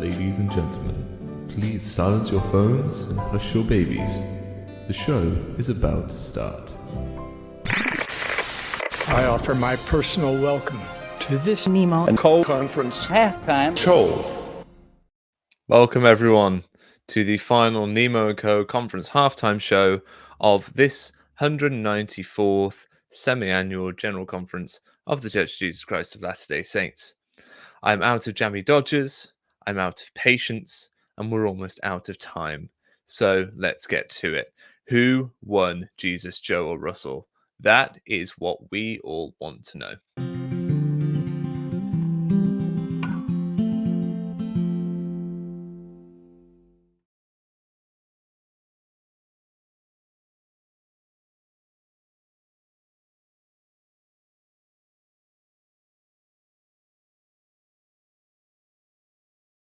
Ladies and gentlemen, please silence your phones and hush your babies. The show is about to start. I offer my personal welcome to this Nemo and Co Conference halftime show. Welcome everyone to the final Nemo & Co conference halftime show of this 194th semi-annual general conference of the Church of Jesus Christ of Latter-day Saints. I'm out of jammy dodgers, I'm out of patience, and we're almost out of time. So let's get to it. Who won, Jesus, Joe, or Russell? That is what we all want to know.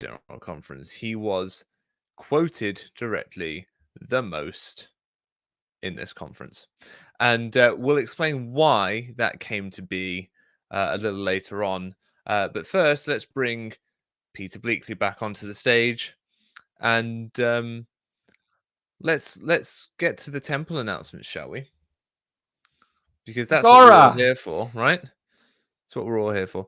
General conference, he was quoted directly the most in this conference, and we'll explain why that came to be a little later on, but first let's bring Peter Bleakley back onto the stage, and let's get to the temple announcements, shall we? Because that's what we're all here for, right? That's what we're all here for.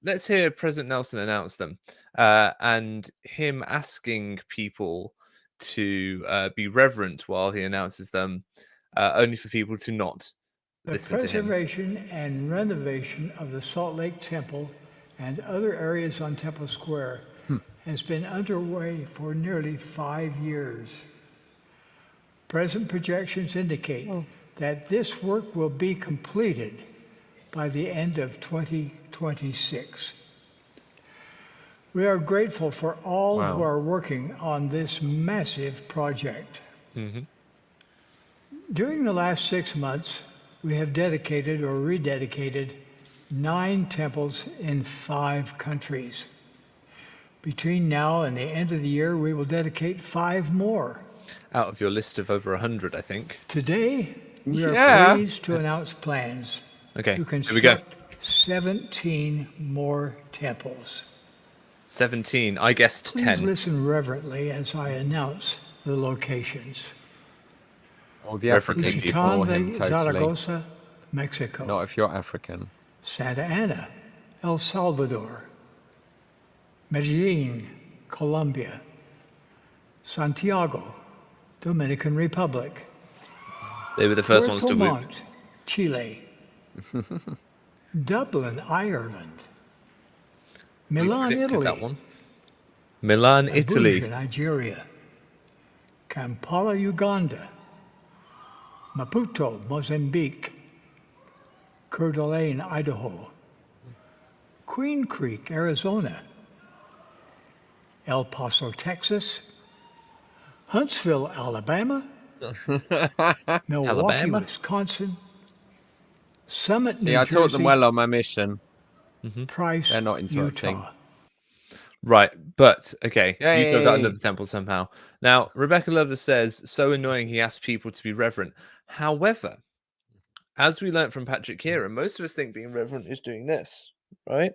Let's hear President Nelson announce them, and him asking people to be reverent while he announces them, only for people to not listen to him. The preservation and renovation of the Salt Lake Temple and other areas on Temple Square has been underway for nearly 5 years. Present projections indicate that this work will be completed by the end of 2026. We are grateful for all who are working on this massive project. During the last 6 months, we have dedicated or rededicated 9 temples in 5 countries. Between now and the end of the year, we will dedicate 5 more. Out of your list of over 100, I think. Today, we are pleased to announce plans to construct 17 more temples. 17. I guessed 10. Please listen reverently as I announce the locations. All the African people him totally. Zaragoza, Mexico. Not if you're African. Santa Ana, El Salvador. Medellin, Colombia. Santiago, Dominican Republic. They were the first ones to move. Puerto Montt, Chile. Dublin, Ireland. Milan, Italy. That one. Milan, Italy. Abuja, Nigeria. Kampala, Uganda. Maputo, Mozambique. Coeur d'Alene, Idaho. Queen Creek, Arizona. El Paso, Texas. Huntsville, Alabama. Milwaukee, Wisconsin. Summit, New Jersey. I taught them well on my mission. Price, They're not interrupting. Utah. Right, but okay, Yay. Utah got under the temple somehow. Now, Rebecca Lovelace says, so annoying he asked people to be reverent. However, as we learnt from Patrick Kieran, most of us think being reverent is doing this, right?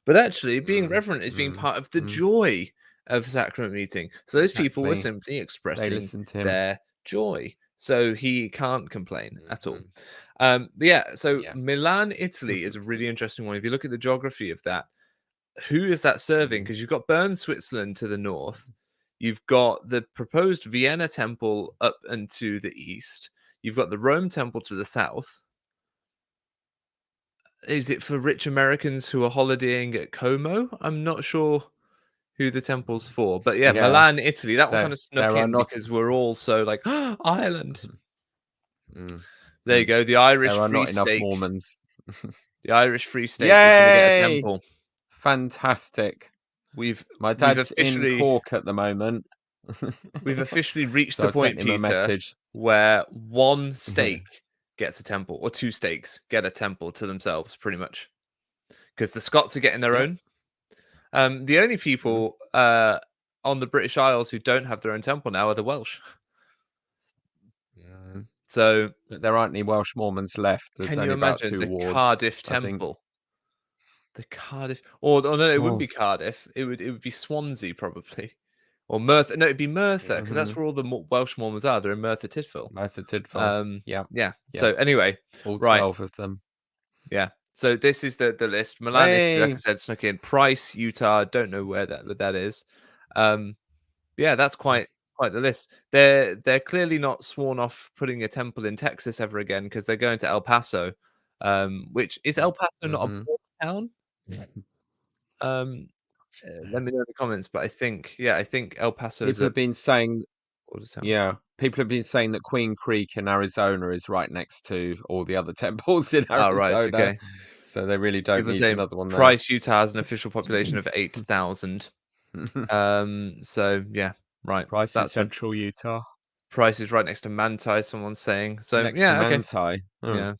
But actually, being reverent is being part of the joy of sacrament meeting. So those people were simply expressing their joy. So he can't complain at all. But yeah, so Milan, Italy is a really interesting one. If you look at the geography of that, who is that serving? Because you've got Bern, Switzerland to the north. You've got the proposed Vienna temple up and to the east. You've got the Rome temple to the south. Is it for rich Americans who are holidaying at Como? I'm not sure who the temple's for. But yeah, Milan, Italy. That one kind of snuck in because we're all so like, Ireland. There you go. The Irish there are Free not State. enough Mormons. The Irish Free State is going to get a temple. Fantastic. My dad's in Cork at the moment. We've officially reached So the I point, sent him a Peter, message. where one stake gets a temple, or 2 stakes get a temple to themselves, pretty much. Because the Scots are getting their own. The only people on the British Isles who don't have their own temple now are the Welsh. So but there aren't any Welsh Mormons left. There's can only you about imagine 2 the wards, Cardiff I think. temple? The Cardiff, or no, it wouldn't be Cardiff. It would be Swansea probably, or Merthyr. No, it'd be Merthyr because that's where all the Welsh Mormons are. They're in Merthyr Tydfil. Merthyr Tydfil. Yeah. So anyway, all right. 12 of them. Yeah. So this is the list. Milan, like I said, snuck in. Price, Utah. Don't know where that is. Yeah, that's quite the list. They're clearly not sworn off putting a temple in Texas ever again because they're going to El Paso, which is El Paso not a border town? Let me know in the comments, but I think El Paso is people have been saying border town. people have been saying that Queen Creek in Arizona is right next to all the other temples in Arizona. Oh, right, okay. So they really don't need another one there. Price, Utah has an official population of 8,000. So yeah, right. Price is central Utah. Price is right next to Manti, someone's saying. So next to Manti. Yeah.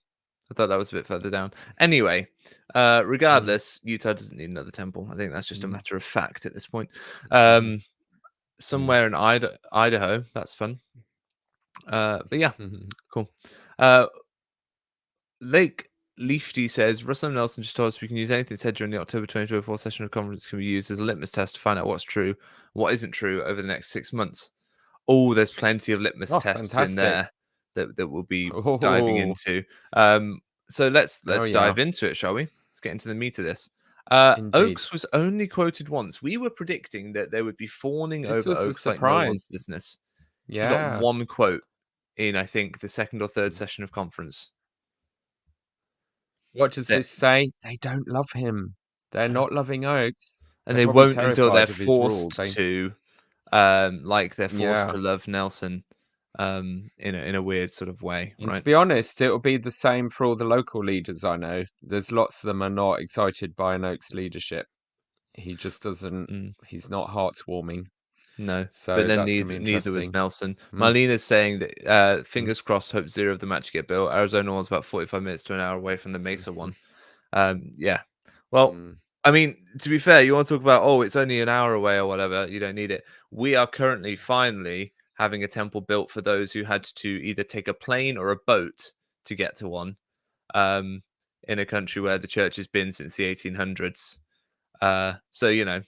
I thought that was a bit further down. Anyway, regardless, Utah doesn't need another temple. I think that's just a matter of fact at this point. Somewhere in Idaho, that's fun. But yeah, cool. Lake Leafty says, Russell M. Nelson just told us we can use anything said during the October 2024 session of conference can be used as a litmus test to find out what's true, what isn't true over the next 6 months. Oh, there's plenty of litmus tests in there that we'll be diving into. So let's dive into it, shall we? Let's get into the meat of this. Oakes was only quoted once. We were predicting that they would be fawning over Oakes like no one's business. Yeah. We got one quote in, I think, the second or third session of conference. What does this say? They don't love him. They're not loving Oakes. And they won't until they're forced to. Like they're forced to love Nelson in a weird sort of way. And to be honest, it'll be the same for all the local leaders I know. There's lots of them are not excited by an Oakes leadership. He just doesn't. He's not heartwarming. No, so but then neither was Nelson. Marlena's saying that fingers crossed, hope 0 of the match get built. Arizona one's about 45 minutes to an hour away from the Mesa one. Yeah. Well, I mean, to be fair, you want to talk about, it's only an hour away or whatever. You don't need it. We are currently finally having a temple built for those who had to either take a plane or a boat to get to one in a country where the church has been since the 1800s. So,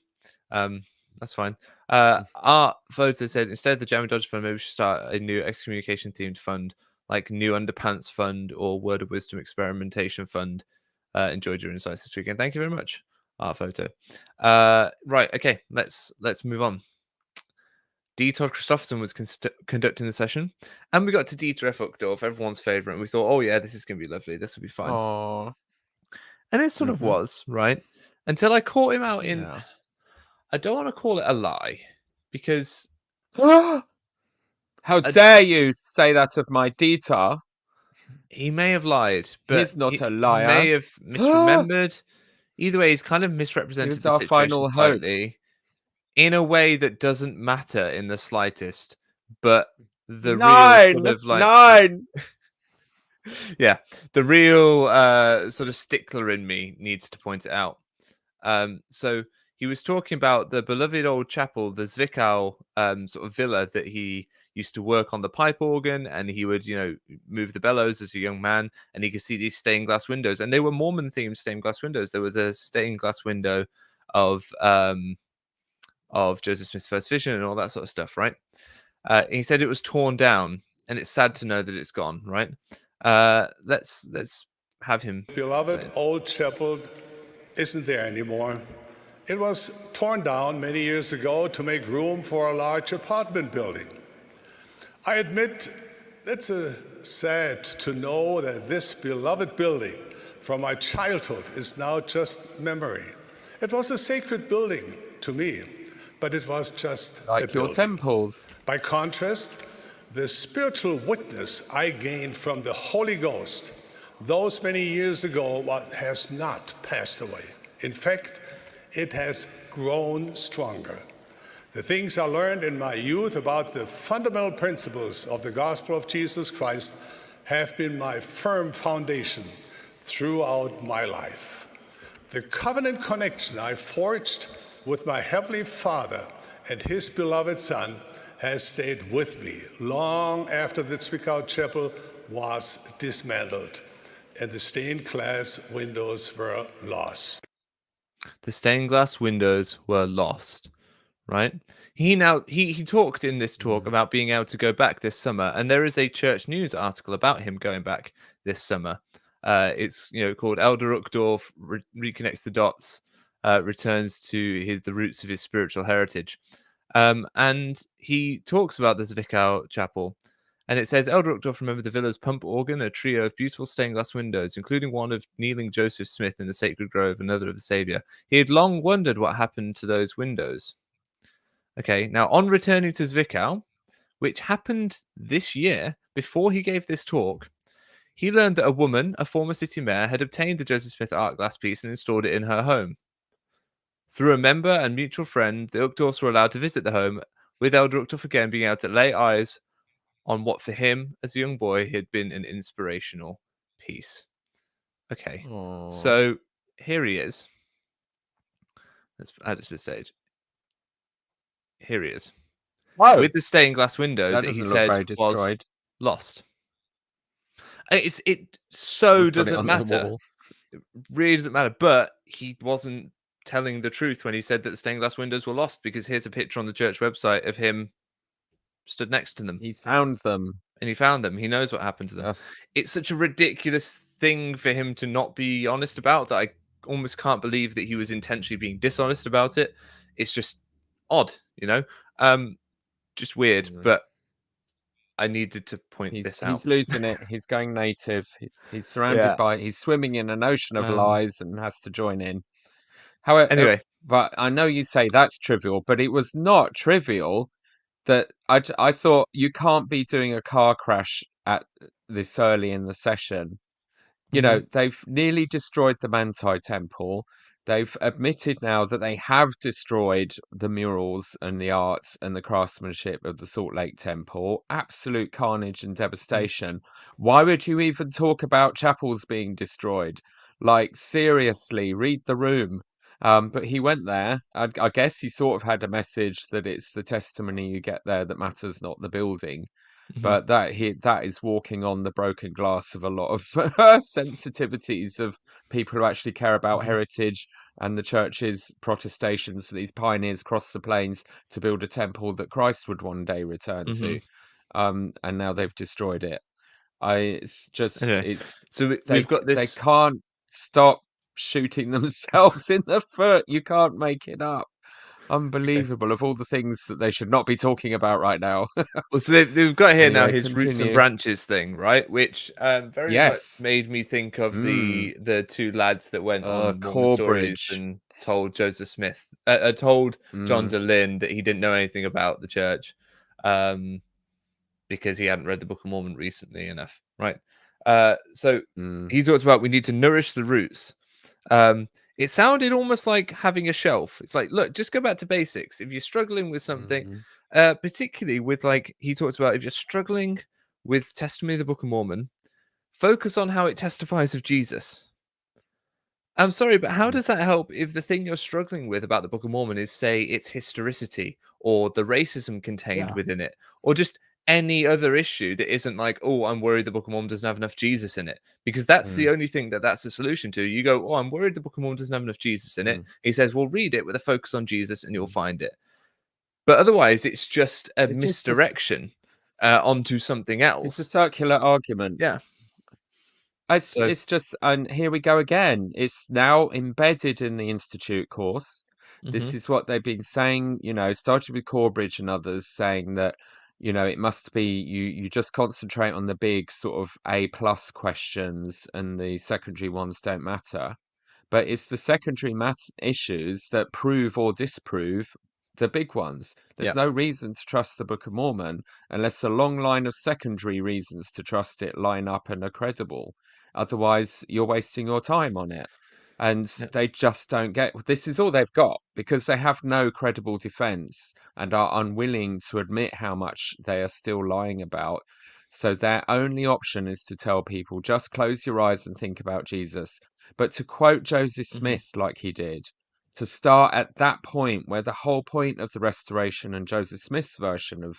that's fine. Our voter said instead of the Jammy Dodger Fund, maybe we should start a new excommunication themed fund, like New Underpants Fund or Word of Wisdom Experimentation Fund. Enjoyed your insights this weekend. Thank you very much, our photo. Right, okay, let's move on. D. Todd Christopherson was conducting the session, and we got to Dieter F. Uchtdorf, everyone's favorite. And we thought, this is going to be lovely. This will be fun. Aww. And it sort of was, right? Until I caught him out in... I don't want to call it a lie, because... How dare you say that of my Dieter? He may have lied, but he's not a liar. He may have misremembered. Either way, he's kind of misrepresented the situation slightly in a way that doesn't matter in the slightest. But the real sort of like yeah, the real sort of stickler in me needs to point it out. So he was talking about the beloved old chapel, the Zwickau sort of villa that he used to work on the pipe organ, and he would, move the bellows as a young man, and he could see these stained glass windows, and they were Mormon-themed stained glass windows. There was a stained glass window of Joseph Smith's first vision and all that sort of stuff, right? He said it was torn down, and it's sad to know that it's gone, right? Let's have him. Beloved old chapel isn't there anymore. It was torn down many years ago to make room for a large apartment building. I admit it's sad to know that this beloved building from my childhood is now just memory. It was a sacred building to me, but it was just like your temples. By contrast, the spiritual witness I gained from the Holy Ghost those many years ago has not passed away. In fact, it has grown stronger. The things I learned in my youth about the fundamental principles of the gospel of Jesus Christ have been my firm foundation throughout my life. The covenant connection I forged with my Heavenly Father and His beloved Son has stayed with me long after the Zwickau Chapel was dismantled and the stained glass windows were lost. The stained glass windows were lost, right? He talked in this talk Mm. about being able to go back this summer, and there is a church news article about him going back this summer. It's called Elder Uchtdorf reconnects the dots, returns to the roots of his spiritual heritage, and he talks about the Zwickau Chapel. And it says, Elder Uchtdorf remembered the villa's pump organ, a trio of beautiful stained glass windows, including one of kneeling Joseph Smith in the Sacred Grove, another of the Saviour. He had long wondered what happened to those windows. Okay, now on returning to Zwickau, which happened this year, before he gave this talk, he learned that a woman, a former city mayor, had obtained the Joseph Smith art glass piece and installed it in her home. Through a member and mutual friend, the Uchtdorfs were allowed to visit the home, with Elder Uchtdorf again being able to lay eyes on what for him as a young boy had been an inspirational piece. Okay, Aw. so here he is. Let's add it to the stage. Here he is. Oh, With the stained glass window that that he doesn't look said very was destroyed. lost. It so He's got it doesn't on the matter. wall. It really doesn't matter. But he wasn't telling the truth when he said that the stained glass windows were lost, because here's a picture on the church website of him stood next to them. He's found them. And he found them. He knows what happened to them. Ugh. It's such a ridiculous thing for him to not be honest about that I almost can't believe that he was intentionally being dishonest about it. It's just odd, just weird. Mm. But I needed to point this out. He's losing it. He's going native. He's surrounded by. He's swimming in an ocean of lies and has to join in. However, Anyway, but I know you say that's trivial, but it was not trivial. That I thought you can't be doing a car crash at this early in the session. They've nearly destroyed the Manti Temple. They've admitted now that they have destroyed the murals and the arts and the craftsmanship of the Salt Lake Temple. Absolute carnage and devastation. Why would you even talk about chapels being destroyed? Like, seriously, read the room. But he went there. I guess he sort of had a message that it's the testimony you get there that matters, not the building. But that is walking on the broken glass of a lot of sensitivities of people who actually care about heritage and the church's protestations. These pioneers crossed the plains to build a temple that Christ would one day return to, and now they've destroyed it. It's just anyway, it's so they we've got they this. can't stop shooting themselves in the foot. You can't make it up. Unbelievable. Of all the things that they should not be talking about right now. Well, so they've got here now Anyway, his roots and continue. branches thing, right? Which very much Yes. made me think of the two lads that went on Mormon Stories Corbridge. and told Joseph Smith, told John DeLynn that he didn't know anything about the church, because he hadn't read the Book of Mormon recently enough, right? So he talked about we need to nourish the roots. It sounded almost like having a shelf. It's like, look, just go back to basics. If you're struggling with something, particularly with, like, he talked about, if you're struggling with testimony of the Book of Mormon, focus on how it testifies of Jesus. I'm sorry, but how does that help if the thing you're struggling with about the Book of Mormon is, say, its historicity or the racism contained within it, or just any other issue that isn't like, oh, I'm worried the Book of Mormon doesn't have enough Jesus in it, because that's the only thing that's the solution to. You go, oh, I'm worried the Book of Mormon doesn't have enough Jesus in it. He says, well, read it with a focus on Jesus and you'll find it. But otherwise, it's just a misdirection onto something else. It's a circular argument. Yeah. It's just, and here we go again. It's now embedded in the Institute course. This is what they've been saying, started with Corbridge and others saying that, it must be, you just concentrate on the big sort of A+ questions and the secondary ones don't matter. But it's the secondary issues that prove or disprove the big ones. There's no reason to trust the Book of Mormon unless a long line of secondary reasons to trust it line up and are credible. Otherwise, you're wasting your time on it. And they just don't get, this is all they've got because they have no credible defense and are unwilling to admit how much they are still lying about. So their only option is to tell people, just close your eyes and think about Jesus. But to quote Joseph Smith like he did, to start at that point where the whole point of the Restoration and Joseph Smith's version of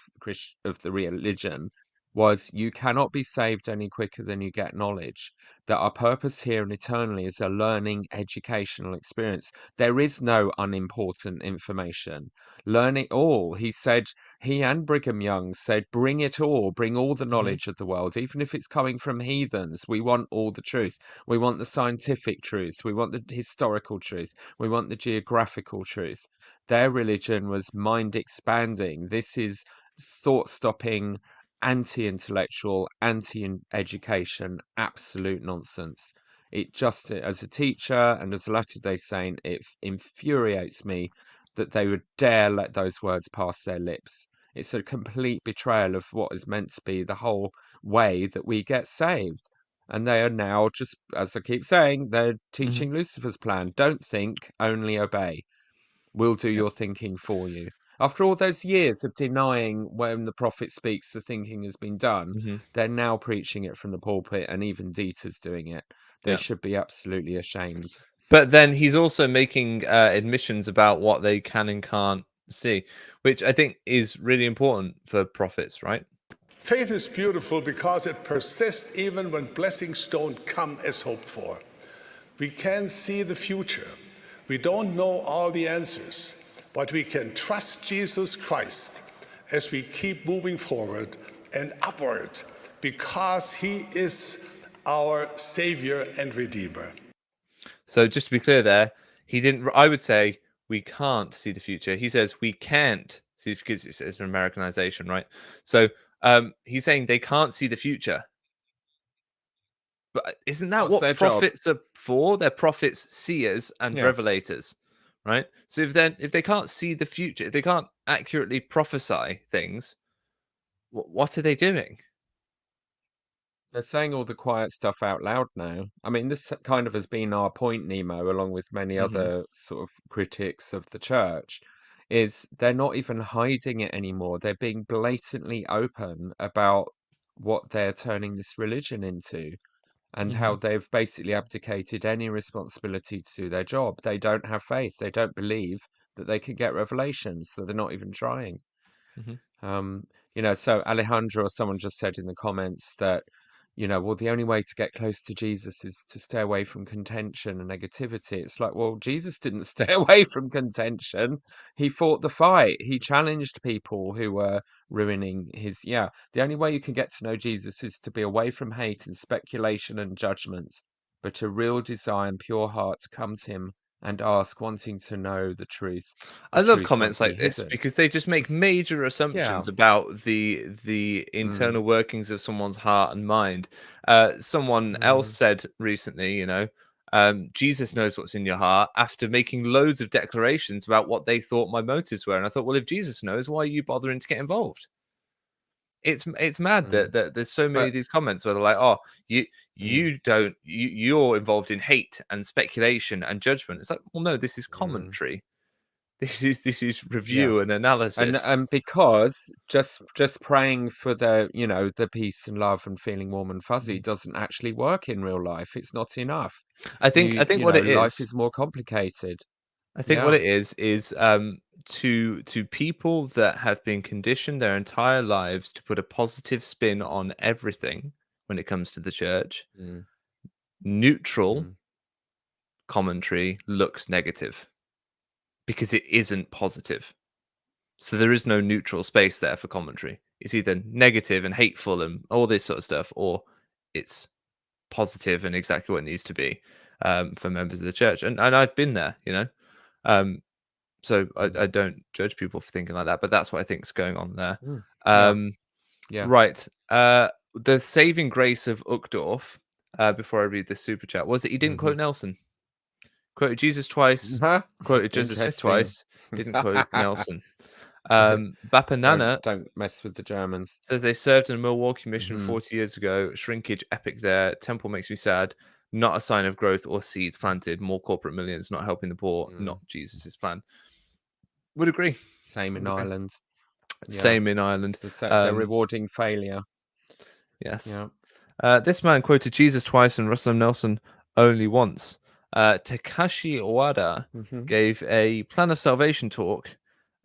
the religion was, you cannot be saved any quicker than you get knowledge. That our purpose here and eternally is a learning educational experience. There is no unimportant information. Learn it all. He said, he and Brigham Young said, bring it all, bring all the knowledge of the world, even if it's coming from heathens. We want all the truth. We want the scientific truth. We want the historical truth. We want the geographical truth. Their religion was mind expanding. This is thought stopping, anti-intellectual, anti-education, absolute nonsense. It just, as a teacher and as a Latter-day Saint, it infuriates me that they would dare let those words pass their lips. It's a complete betrayal of what is meant to be the whole way that we get saved. And they are now just, as I keep saying, they're teaching Lucifer's plan. Don't think, only obey. We'll do your thinking for you. After all those years of denying when the prophet speaks, the thinking has been done, they're now preaching it from the pulpit, and even Dieter's doing it. They should be absolutely ashamed. But then he's also making admissions about what they can and can't see, which I think is really important for prophets, right? Faith is beautiful because it persists even when blessings don't come as hoped for. We can see the future. We don't know all the answers, but we can trust Jesus Christ as we keep moving forward and upward because he is our Savior and Redeemer. So just to be clear there, he didn't, I would say we can't see the future. He says we can't see, because it's an Americanization, right? So he's saying they can't see the future. But isn't that What's their what job? prophets are for? They're prophets, seers, and revelators, right? So if they can't see the future, if they can't accurately prophesy things, what are they doing? They're saying all the quiet stuff out loud now. I mean, this kind of has been our point, Nemo, along with many other sort of critics of the church, is they're not even hiding it anymore. They're being blatantly open about what they're turning this religion into, and how they've basically abdicated any responsibility to do their job. They don't have faith. They don't believe that they can get revelations, so they're not even trying. So Alejandro or someone just said in the comments that, well, the only way to get close to Jesus is to stay away from contention and negativity. It's like, well, Jesus didn't stay away from contention. He fought the fight. He challenged people who were ruining his. The only way you can get to know Jesus is to be away from hate and speculation and judgment, but a real desire and pure heart to come to him and ask, wanting to know the truth. I love Truth comments won't be like this hidden. because they just make major assumptions about the internal workings of someone's heart and mind. Someone else said recently, Jesus knows what's in your heart, after making loads of declarations about what they thought my motives were. And I thought, well, if Jesus knows, why are you bothering to get involved? It's mad that there's so many of these comments where they're like, oh, you're involved in hate and speculation and judgment. It's like, well, no, this is commentary. This is review and analysis. And because just praying for the peace and love and feeling warm and fuzzy doesn't actually work in real life. It's not enough. I think what it life is is more complicated. I think what it is to people that have been conditioned their entire lives to put a positive spin on everything when it comes to the church, neutral commentary looks negative because it isn't positive. So there is no neutral space there for commentary. It's either negative and hateful and all this sort of stuff, or it's positive and exactly what it needs to be for members of the church. And I've been there, so I don't judge people for thinking like that, but that's what I think is going on there. Right. The saving grace of Uchtdorf, before I read this super chat, was that he didn't quote Nelson. Quoted Jesus twice, quoted Joseph Smith twice, didn't quote Nelson. Bapanana Don't mess with the Germans. says they served in a Milwaukee mission 40 years ago. Shrinkage epic there. Temple makes me sad. Not a sign of growth or seeds planted. More corporate millions, not helping the poor. Not Jesus's plan. Would agree. Same in Ireland. Same in Ireland. They're rewarding failure. Yes. Yeah. This man quoted Jesus twice and Russell M. Nelson only once. Takashi Wada gave a plan of salvation talk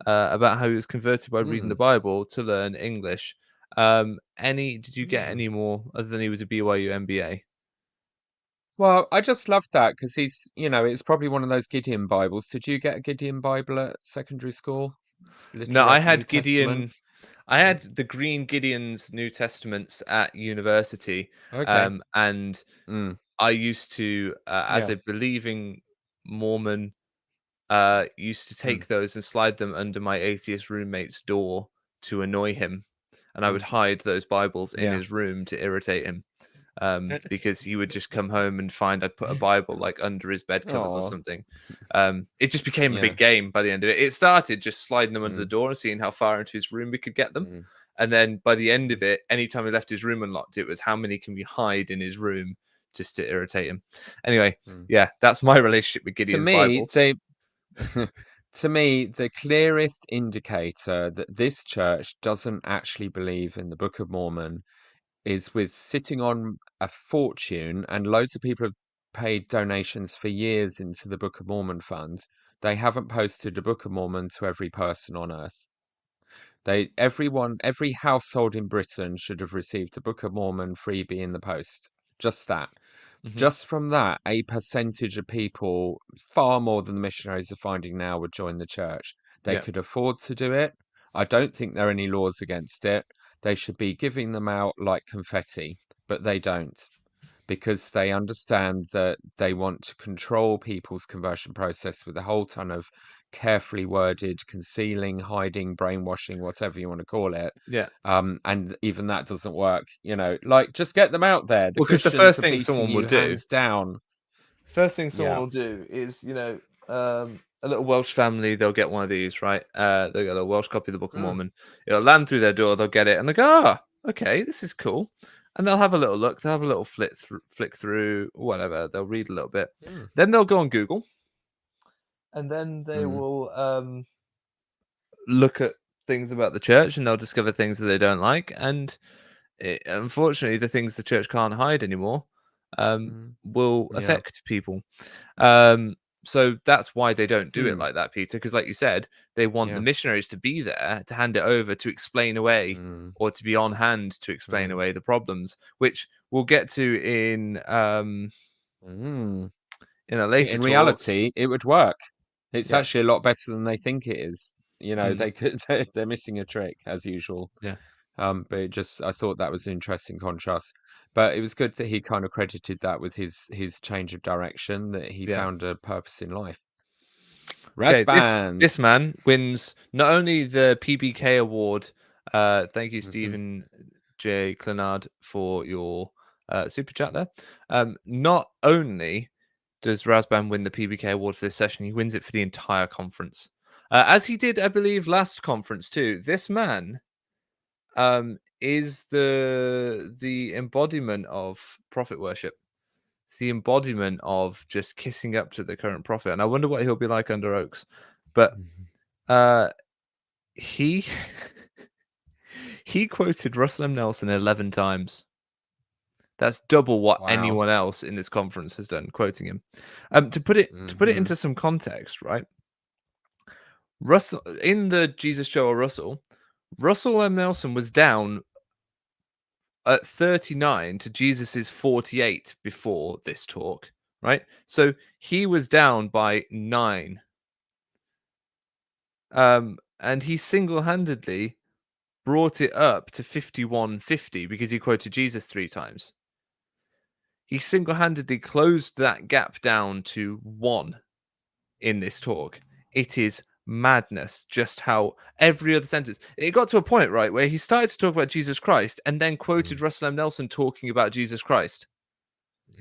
about how he was converted by reading the Bible to learn English. Did you get any more other than he was a BYU MBA? Well, I just loved that because he's, it's probably one of those Gideon Bibles. Did you get a Gideon Bible at secondary school? Little No, I Red New had Testament? Gideon. I had the Green Gideon's New Testaments at university, Okay. and Mm. I used to, as Yeah. a believing Mormon, used to Mm. take those and slide them under my atheist roommate's door to annoy him, and I would Mm. hide those Bibles in Yeah. his room to irritate him, because he would just come home and find I'd put a Bible like under his bed covers or Oh, something. It just became a yeah. big game by the end of it. It started just sliding them under the Mm. door and seeing how far into his room we could get them. Mm. And then by the end of it, anytime we left his room unlocked, it was how many can we hide in his room just to irritate him. Anyway, Mm. yeah, that's my relationship with To Gideon's me, Bibles. to me, the clearest indicator that this church doesn't actually believe in the Book of Mormon is with sitting on a fortune, and loads of people have paid donations for years into the Book of Mormon fund. They haven't posted a Book of Mormon to every person on earth. Every household in Britain should have received a Book of Mormon freebie in the post. Just that. Just from that, a percentage of people, far more than the missionaries are finding now, would join the church. They Yeah. could afford to do it. I don't think there are any laws against it. They should be giving them out like confetti, but they don't, because they understand that they want to control people's conversion process with a whole ton of carefully worded concealing, hiding, brainwashing, whatever you want to call it. Yeah. And even that doesn't work, like, just get them out there. The Well, because the Christians first are thing beating someone will you do hands down. Yeah. is, a little Welsh family, they'll get one of these, right? They'll get a Welsh copy of the Book of Mm, Mormon. It'll land through their door, they'll get it, and they go, okay, this is cool. And they'll have a little look, they'll have a little flick through, whatever, they'll read a little bit. mm, Then they'll go on Google, and then they mm, will look at things about the church, and they'll discover things that they don't like. And unfortunately, the things the church can't hide anymore mm. will Yeah. affect people. So that's why they don't do it Hmm. like that, Peter, because like you said, they want the Yeah. missionaries to be there to hand it over to explain away, Mm, or to be on hand to explain mm, away the problems, which we'll get to mm. in a later In talk. reality, it would work. It's Yeah, actually a lot better than they think it is. mm, They could, they're missing a trick as usual. yeah, But I thought that was an interesting contrast. But it was good that he kind of credited that with his change of direction, that he yeah. found a purpose in life. Okay, Rasband. this man wins not only the PBK award. Thank you, Hmm. Stephen J. Clenard, for your super chat there. Not only does Razban win the PBK award for this session, he wins it for the entire conference, as he did, I believe, last conference too. This man is the embodiment of prophet worship. It's the embodiment of just kissing up to the current prophet, and I wonder what he'll be like under Oaks. But he he quoted Russell M. Nelson 11 times. That's double what Wow. anyone else in this conference has done, quoting him. To put it into some context, right? Russell, in the Jesus Show or Russell M. Nelson was down at 39 to Jesus's 48 before this talk, right? So he was down by 9. And he single-handedly brought it up to 5150 because he quoted Jesus 3 times. He single-handedly closed that gap down to 1 in this talk. It is madness just how every other sentence, it got to a point, right, where he started to talk about Jesus Christ and then quoted Russell M. Nelson talking about Jesus Christ.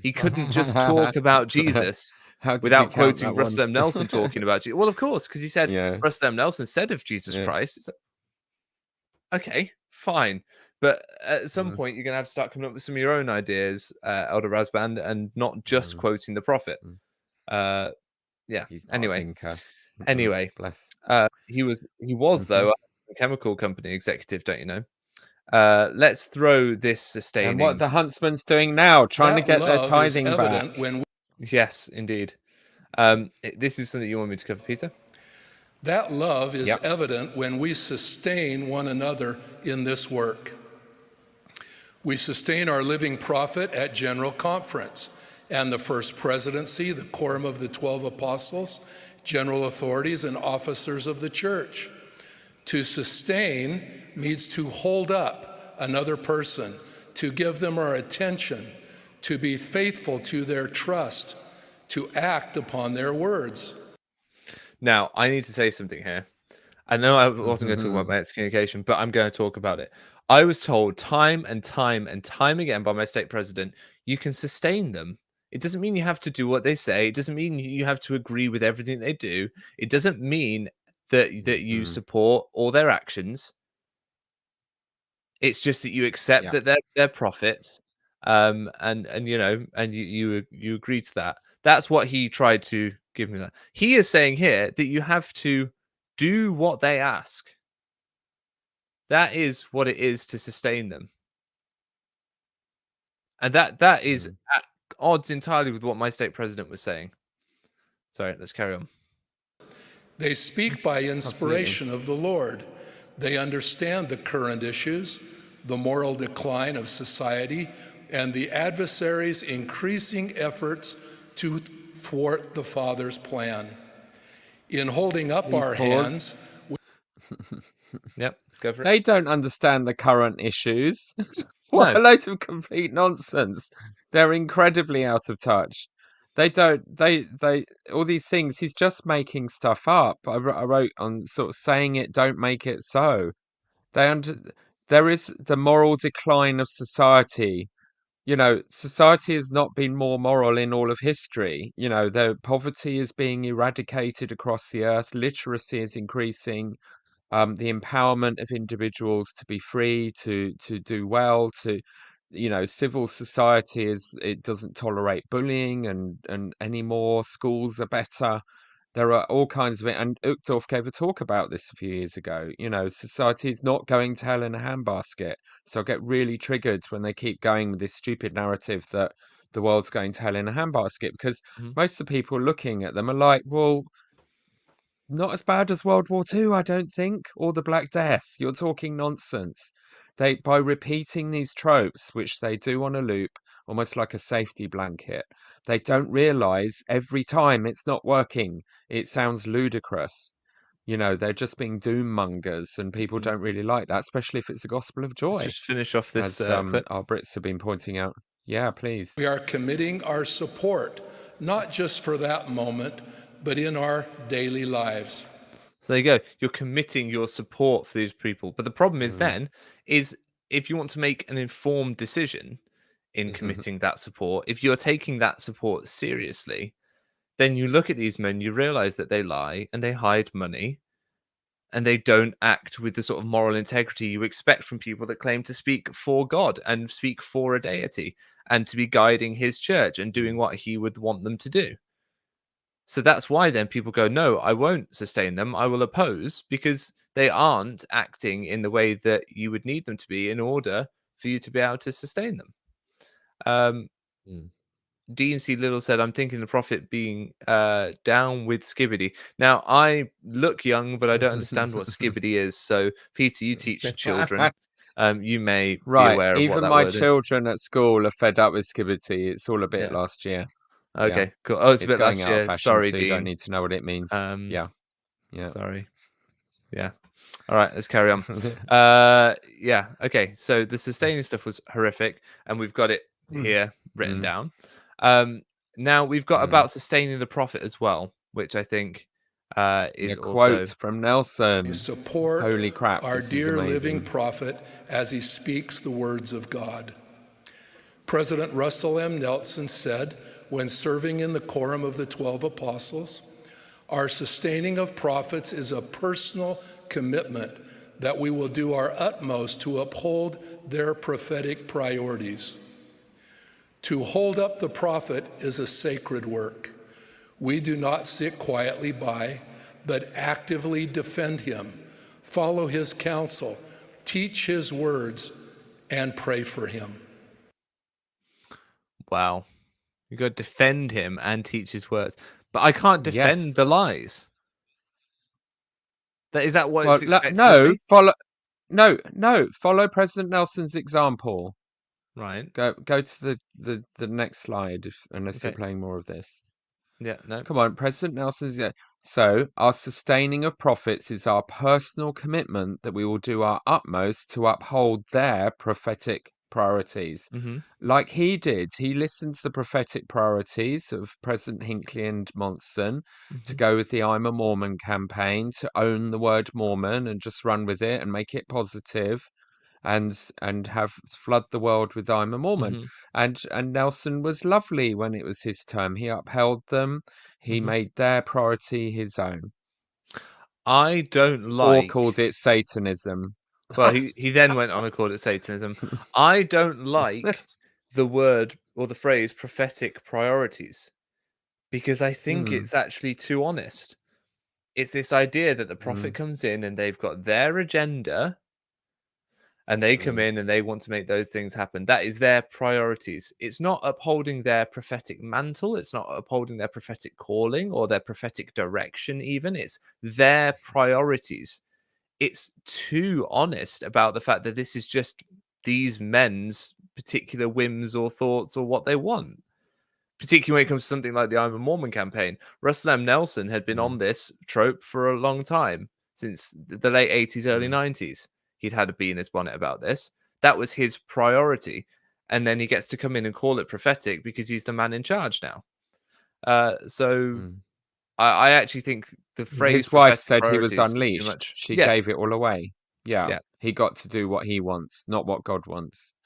He couldn't just talk about Jesus How did without you count quoting that one? Russell M. Nelson talking about Jesus. Well, of course, because he said Yeah. Russell M. Nelson said of Jesus Yeah. Christ. It's like, okay, fine. But at some Mm. point, you're going to have to start coming up with some of your own ideas, Elder Razband, and not just quoting the prophet. Yeah. He's not a Anyway. thinker. Anyway, Bless. he was though a chemical company executive, don't you know? Let's throw this sustaining. And what the Huntsman's doing now, trying to get their tithing back. Yes, indeed. This is something you want me to cover, Peter? That love is Yep. evident when we sustain one another in this work. We sustain our living prophet at General Conference and the First Presidency, the Quorum of the 12 Apostles, general authorities, and officers of the Church. To sustain means to hold up another person, to give them our attention, to be faithful to their trust, to act upon their words. Now, I need to say something here. I know I wasn't going to talk about my excommunication, but I'm going to talk about it. I was told time and time and time again by my state president, you can sustain them. It doesn't mean you have to do what they say. It doesn't mean you have to agree with everything they do. It doesn't mean that you support all their actions. It's just that you accept that they're prophets, and you agree to that. That's what he tried to give me. That he is saying here that you have to do what they ask. That is what it is to sustain them, and that is at odds entirely with what my state president was saying. Sorry, let's carry on. They speak by inspiration of the Lord. They understand the current issues, the moral decline of society, and the adversaries' increasing efforts to thwart the Father's plan. In holding up our hands, Yep, go for it. They don't understand the current issues. What No. a load of complete nonsense. They're incredibly out of touch. They don't, they, all these things, he's just making stuff up. I wrote on sort of saying it, don't make it so. There is the moral decline of society. You know, society has not been more moral in all of history. You know, the poverty is being eradicated across the earth, literacy is increasing, the empowerment of individuals to be free, to do well, to, you know, civil society it doesn't tolerate bullying and anymore. Schools are better. There are all kinds of it. And Uchtdorf gave a talk about this a few years ago. You know, society is not going to hell in a handbasket. So I get really triggered when they keep going with this stupid narrative that the world's going to hell in a handbasket, because most of the people looking at them are like, well, not as bad as World War II, I don't think, or the Black Death. You're talking nonsense. By repeating these tropes, which they do on a loop, almost like a safety blanket, they don't realize every time it's not working. It sounds ludicrous. You know, they're just being doom mongers, and people don't really like that, especially if it's a gospel of Let's joy, just finish off this as clip. our Brits have been pointing out. Yeah, please. we are committing our support, not just for that moment, but in our daily lives. So there you go. You're committing your support for these people. But the problem is then, is if you want to make an informed decision in committing that support, if you're taking that support seriously, then you look at these men, you realize that they lie and they hide money and they don't act with the sort of moral integrity you expect from people that claim to speak for God and speak for a deity and to be guiding his church and doing what he would want them to do. So that's why then people go, no, I won't sustain them. I will oppose, because they aren't acting in the way that you would need them to be in order for you to be able to sustain them. D&C Little said, I'm thinking the prophet being down with Skibbity. Now, I look young, but I don't understand what Skibbity is. So, Peter, you teach children. You may be Right. aware of what Even that my word is. children at school are fed up with Skibbity. It's all a bit last year. Okay, Yeah. cool. Oh, it's a It's bit going last out of year. fashion, Sorry, so Dean. you don't need to know what it means. Yeah. Sorry. Yeah. All right, let's carry on. Yeah. Okay. So the sustaining stuff was horrific, and we've got it here written down. Now we've got about sustaining the prophet as well, which I think is A quote also from Nelson. We support Holy crap, our this is dear living amazing. prophet as he speaks the words of God. President Russell M. Nelson said, when serving in the Quorum of the 12 Apostles, our sustaining of prophets is a personal commitment that we will do our utmost to uphold their prophetic priorities. To hold up the prophet is a sacred work. We do not sit quietly by, but actively defend him, follow his counsel, teach his words, and pray for him. wow. You got to defend him and teach his words, but I can't defend Yes. the lies. Is that what Well, it's expected of me? follow President Nelson's example. Right. Go to the next slide, unless you're Okay. playing more of this. Yeah. No. Come on, President Nelson's. Yeah. So, our sustaining of prophets is our personal commitment that we will do our utmost to uphold their prophetic priorities. Mm-hmm. Like he did, he listened to the prophetic priorities of President Hinckley and Monson to Mm-hmm. go with the I'm a Mormon campaign, to own the word Mormon and just run with it and make it positive and have flood the world with I'm a Mormon. Mm-hmm. And Nelson was lovely when it was his term. He upheld them. He Mm-hmm. made their priority his own, I don't or like. called it Satanism. Well, he then went on and called it Satanism. I don't like the word or the phrase prophetic priorities because I think Hmm. it's actually too honest. It's this idea that the prophet Mm, comes in and they've got their agenda and they come mm, in and they want to make those things happen. That is their priorities. It's not upholding their prophetic mantle. It's not upholding their prophetic calling or their prophetic direction, even. It's their priorities. It's too honest about the fact that this is just these men's particular whims or thoughts or what they want. Particularly when it comes to something like the I'm a Mormon campaign. Russell M. Nelson had been mm, on this trope for a long time, since the late 80s, early mm, 90s. He'd had a bee in his bonnet about this. That was his priority. And then he gets to come in and call it prophetic because he's the man in charge now. So mm. I actually think the phrase His wife prophetic said he was priorities is too unleashed. much. She Yeah. gave it all away. Yeah, Yeah. he got to do what he wants, not what God wants.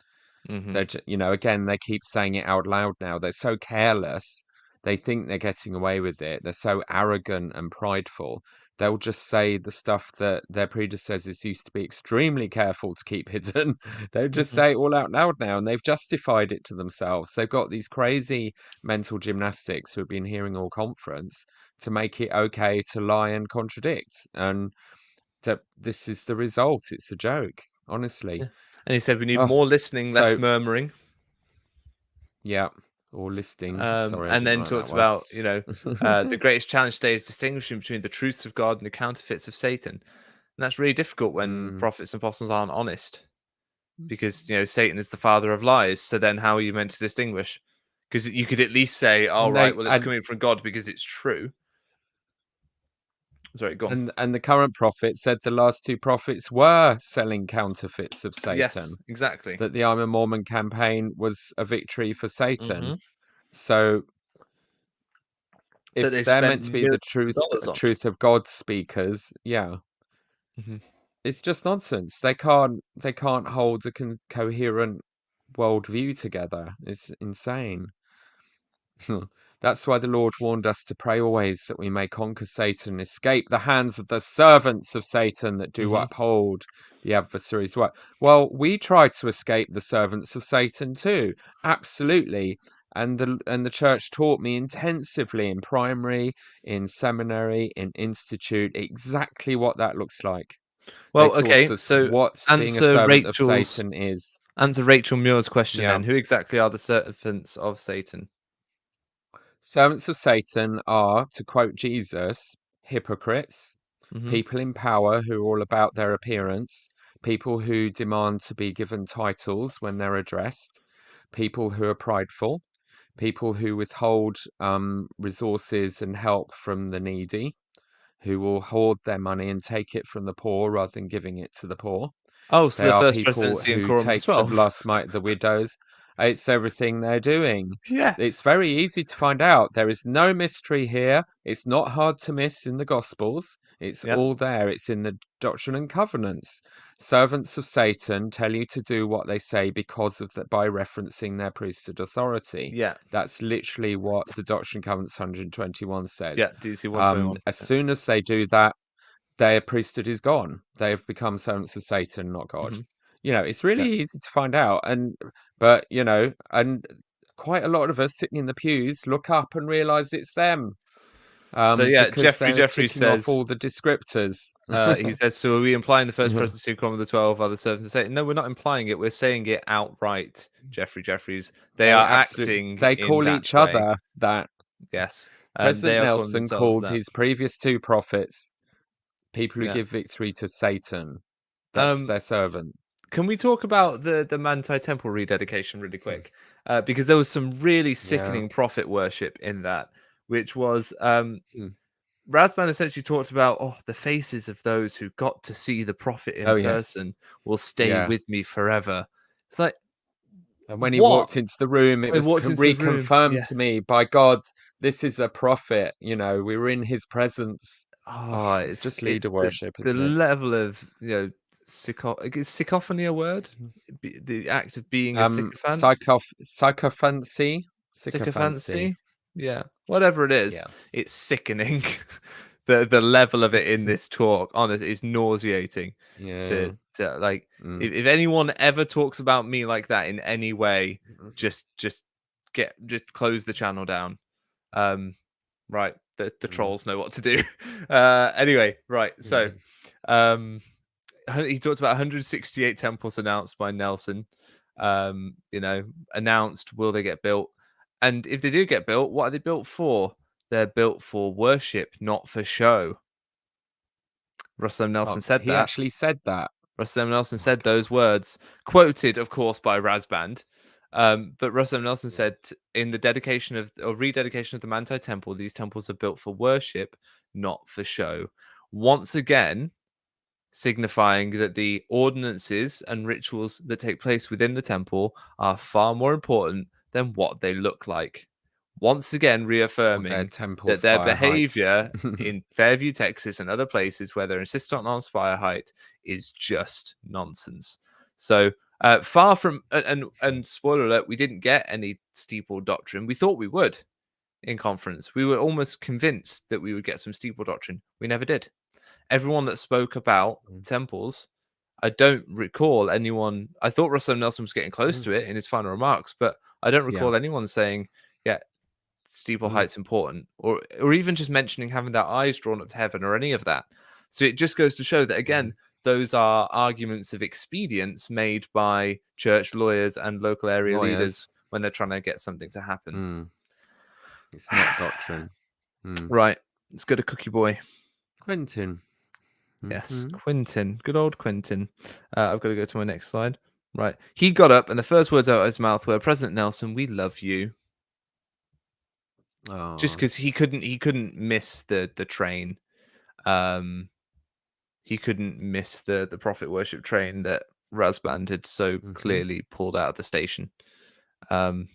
Hmm. Again, they keep saying it out loud now. They're so careless. They think they're getting away with it. They're so arrogant and prideful. They'll just say the stuff that their predecessors used to be extremely careful to keep hidden. They'll just Hmm. say it all out loud now, and they've justified it to themselves. They've got these crazy mental gymnastics who have been hearing all conference to make it okay to lie and contradict. And this is the result. It's a joke, honestly. Yeah. And he said we need Oh, more listening, less so murmuring. yeah, or listing. Sorry, I And didn't then like that talks word. about, the greatest challenge today is distinguishing between the truths of God and the counterfeits of Satan. And that's really difficult when Mm. prophets and apostles aren't honest because, Satan is the father of lies. So then how are you meant to distinguish? Because you could at least say, oh, And right, they well, it's coming from God because it's true. Sorry, go on. and the current prophet said the last two prophets were selling counterfeits of Yes, Satan. exactly. That the I'm a Mormon campaign was a victory for Satan. Hmm. So That if they they're spent meant to be millions the of dollars on. truth of God speakers, yeah, Hmm. it's just nonsense. They can't hold a coherent worldview together. It's insane. That's why the Lord warned us to pray always that we may conquer Satan, escape the hands of the servants of Satan that do Hmm. uphold the adversary's work. Well, we try to escape the servants of Satan too, absolutely. And the church taught me intensively in primary, in seminary, in institute, exactly what that looks like. They Well, taught okay. us So what being a servant of Satan is. answer Rachel Muir's question Yeah. then. Who exactly are the servants of Satan? Servants of Satan are, to quote Jesus, hypocrites, Hmm. people in power who are all about their appearance, people who demand to be given titles when they're addressed, people who are prideful, people who withhold resources and help from the needy, who will hoard their money and take it from the poor rather than giving it to the poor. Oh, so They the are first people presidency and who quorum of the take the 12. last mite of the widows. It's everything they're doing. Yeah. It's very easy to find out. There is no mystery here. It's not hard to miss in the Gospels. It's Yep. all there. It's in the Doctrine and Covenants. Servants of Satan tell you to do what they say because of that by referencing their priesthood authority. Yeah. That's literally what the Doctrine and Covenants 121 says. Yeah. DC 121. As soon as they do that, their priesthood is gone. They have become servants of Satan, not God. Hmm. It's really Yeah. easy to find out. And quite a lot of us sitting in the pews look up and realize it's them, So yeah, because Jeffrey they're Jeffrey ticking off says all the descriptors. he says, so are we implying the first presidency and quorum of the 12 are the servants of Satan? No, we're not implying it. We're saying it outright. Jeffries. They are acting They in call that each way. other that. Yes. They President are calling Nelson themselves called that. his previous two prophets people who Yeah. give victory to Satan. That's their servant. Can we talk about the Manti Temple rededication really quick? Because there was some really sickening prophet worship in that, which was Hmm. Razban essentially talked about, the faces of those who got to see the prophet in Oh, yes. person will stay Yeah. with me forever. It's like, And when he what? walked into the room, it When he was walks into the room, reconfirmed yeah. to me by God, this is a prophet. You know, we were in his presence. Oh, Oh, it's just it's leader worship, the isn't it? level of is sycophony a word? The act of being a sycophant, Sycophancy. Sycophancy. sycophancy, yeah, whatever it is, Yes. it's sickening. The level of it in this talk, honestly, is nauseating. To Yeah. like, Mm. if anyone ever talks about me like that in any way, Mhm. just close the channel down. Right, the Mm. trolls know what to do. Anyway, right, so Mhm. um he talked about 168 temples announced by Nelson. Announced, will they get built? And if they do get built, what are they built for? They're built for worship, not for show. Russell M. Oh, Nelson said he that. actually said that. Russell M. Nelson My said God. those words, quoted, of course, by Razband. But Russell M. Nelson Yeah. said, in the dedication of or rededication of the Manti Temple, these temples are built for worship, not for show. Once again, signifying that the ordinances and rituals that take place within the temple are far more important than what they look like. Once again, Or their reaffirming that temple's their fire height. behavior in Fairview, Texas, and other places where they're insistent on spire height is just nonsense. So, far from and spoiler alert, we didn't get any steeple doctrine. We thought we would in conference. We were almost convinced that we would get some steeple doctrine. We never did. Everyone that spoke about Mm. temples, I don't recall anyone. I thought Russell Nelson was getting close Mm. to it in his final remarks, but I don't Yeah. recall anyone saying, "Yeah, steeple Mm. height's important," or even just mentioning having their eyes drawn up to heaven or any of that. So it just goes to show that again, Mm. those are arguments of expedience made by church lawyers and local area leaders Lawyers. when they're trying to get something to happen. Mm. It's not doctrine. Mm. Right, let's go to Cookie Boy. Quentin. Yes, Mhm. Quentin. Good old Quentin. I've got to go to my next slide. Right. He got up, and the first words out of his mouth were, "President Nelson, we love you." Just Oh. because he couldn't miss the train. Um, he couldn't miss the prophet worship train that Razband had so Mhm. clearly pulled out of the station. Um,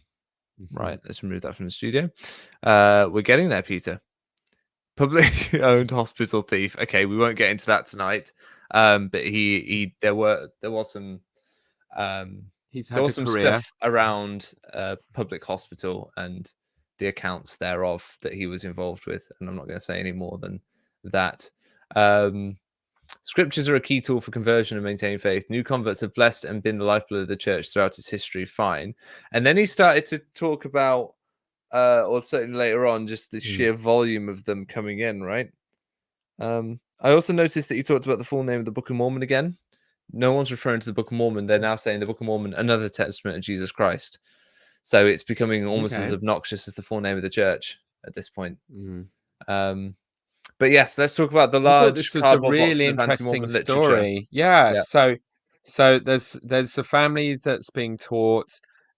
Mhm. right. Let's remove that from the studio. We're getting there, Peter. Public owned Yes. hospital thief. Okay, we won't get into that tonight. But there was some um He's there had a was some career. stuff around public hospital and the accounts thereof that he was involved with, and I'm not going to say any more than that. Scriptures are a key tool for conversion and maintaining faith. New converts have blessed and been the lifeblood of the church throughout its history. Fine. And then he started to talk about or certainly later on, just the Mm. sheer volume of them coming in, right? I also noticed that you talked about the full name of the Book of Mormon again. No one's referring to the Book of Mormon. They're now saying the Book of Mormon, another testament of Jesus Christ. So it's becoming almost as Okay. obnoxious as the full name of the church at this point. Mm. Um, but yes, let's talk about the I thought large this was a cardboard really boxes of interesting anti-Mormon literature. story. Yeah, Yeah. so there's a family that's being taught,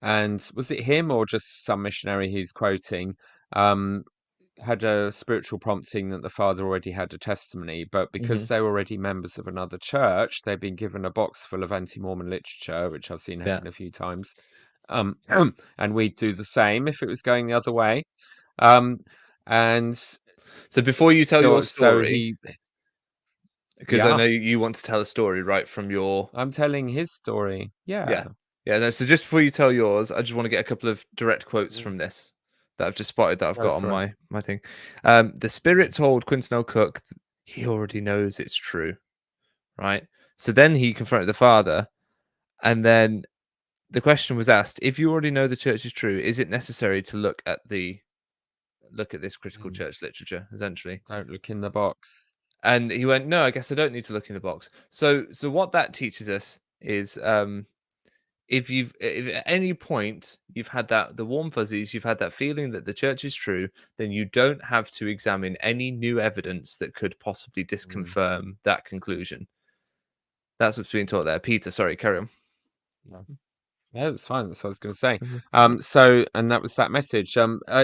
and was it him or just some missionary he's quoting? Um, had a spiritual prompting that the father already had a testimony, but Hmm. because they were already members of another church, they've been given a box full of anti-Mormon literature, which I've seen Yeah. happen a few times. Um, and we'd do the same if it was going the other way. Um, and So before you tell your so story, he, because I yeah, know you want to tell a story, right, from your I'm telling his story. yeah. Yeah, Yeah, no, so just before you tell yours, I just want to get a couple of direct quotes mm, from this that I've just spotted that I've go got on for it. my thing. The Spirit told Quinton L. Cook he already knows it's true, right? So then he confronted the Father, and then the question was asked: if you already know the church is true, is it necessary to look at this critical Mm, church literature, essentially? don't look in the box. And he went, no, I guess I don't need to look in the box. So what that teaches us is if at any point you've had the warm fuzzies, you've had that feeling that the church is true, then you don't have to examine any new evidence that could possibly Mm, disconfirm that conclusion. That's what's being taught there. Peter, sorry, carry on. Yeah, that's fine. That's what I was going to say. Mhm. So, and that was that message.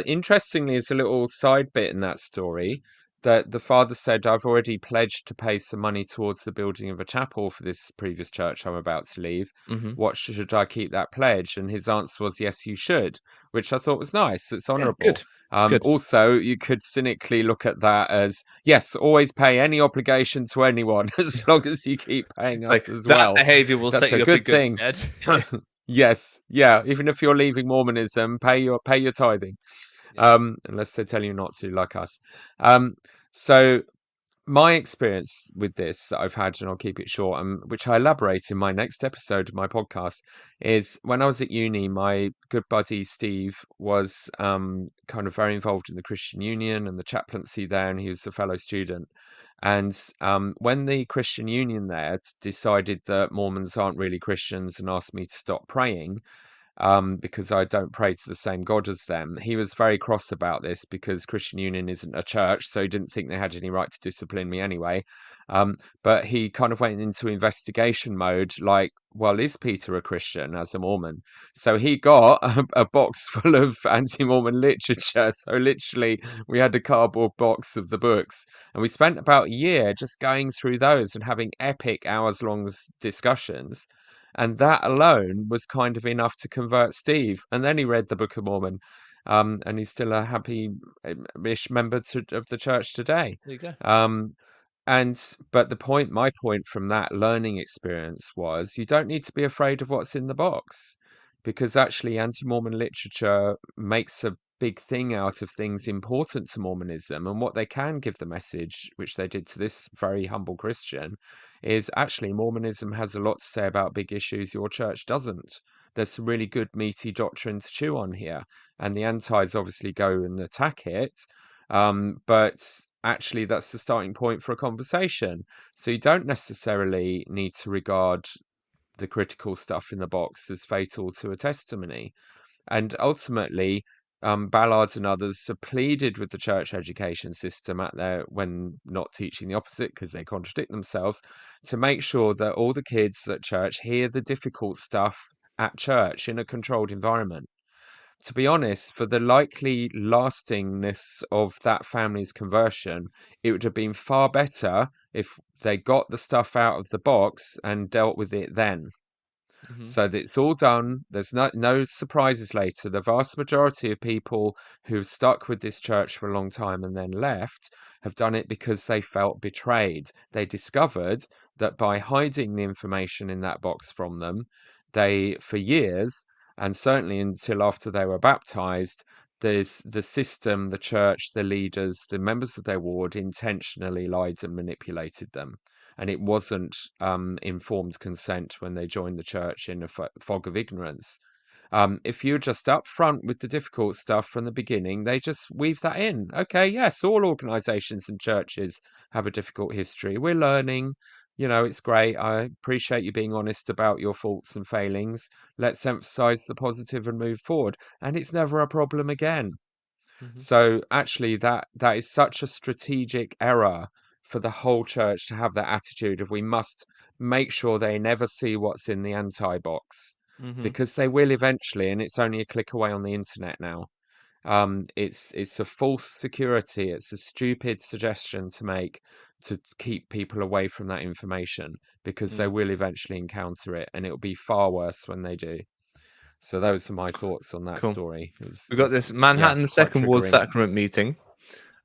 Interestingly, as a little side bit in that story, that the father said, "I've already pledged to pay some money towards the building of a chapel for this previous church I'm about to leave. What should I keep that pledge?" And his answer was, "Yes, you should," which I thought was nice. It's Yeah, honourable. good. Also, you could cynically look at that as, yes, always pay any obligation to anyone as long as you keep paying Like us as that well. behavior will That's set a you up in good good thing. stead. Yes, yeah. Even if you're leaving Mormonism, pay your tithing, Yeah. unless they tell you not to, like us. So my experience with this that I've had, and I'll keep it short, which I elaborate in my next episode of my podcast, is when I was at uni, my good buddy Steve was kind of very involved in the Christian Union and the chaplaincy there, and he was a fellow student. And when the Christian Union there decided that Mormons aren't really Christians and asked me to stop praying, because I don't pray to the same God as them. He was very cross about this because Christian Union isn't a church, so he didn't think they had any right to discipline me anyway. But he kind of went into investigation mode, like, well, is Peter a Christian as a Mormon? So he got a box full of anti-Mormon literature. So literally, we had a cardboard box of the books, and we spent about a year just going through those and having epic hours-long discussions. And that alone was kind of enough to convert Steve. And then he read the Book of Mormon, and he's still a happy-ish member of the church today. There you go. But my point from that learning experience was, you don't need to be afraid of what's in the box, because actually anti-Mormon literature makes a big thing out of things important to Mormonism, and what they can give the message, which they did to this very humble Christian, is actually Mormonism has a lot to say about big issues your church doesn't. There's some really good meaty doctrine to chew on here, and the antis obviously go and attack it. But actually, that's the starting point for a conversation. So you don't necessarily need to regard the critical stuff in the box as fatal to a testimony. And ultimately, Ballard and others have pleaded with the church education system when not teaching the opposite, because they contradict themselves, to make sure that all the kids at church hear the difficult stuff at church in a controlled environment. To be honest, for the likely lastingness of that family's conversion, it would have been far better if they got the stuff out of the box and dealt with it then. So that it's all done. There's no surprises later. The vast majority of people who've stuck with this church for a long time and then left have done it because they felt betrayed. They discovered that by hiding the information in that box from them, for years, and certainly until after they were baptized, there's the system, the church, the leaders, the members of their ward intentionally lied and manipulated them. And it wasn't informed consent when they joined the church in a fog of ignorance. If you're just upfront with the difficult stuff from the beginning, they just weave that in. Okay, yes, all organizations and churches have a difficult history. We're learning. It's great. I appreciate you being honest about your faults and failings. Let's emphasize the positive and move forward. And it's never a problem again. So actually, that is such a strategic error for the whole church to have that attitude of, we must make sure they never see what's in the anti-box, because they will eventually, and it's only a click away on the internet now. It's a false security. It's a stupid suggestion to make to keep people away from that information, because they will eventually encounter it, and it'll be far worse when they do. So those are my thoughts on that Cool. story. We've got this Manhattan quite Second Ward triggering. Sacrament meeting.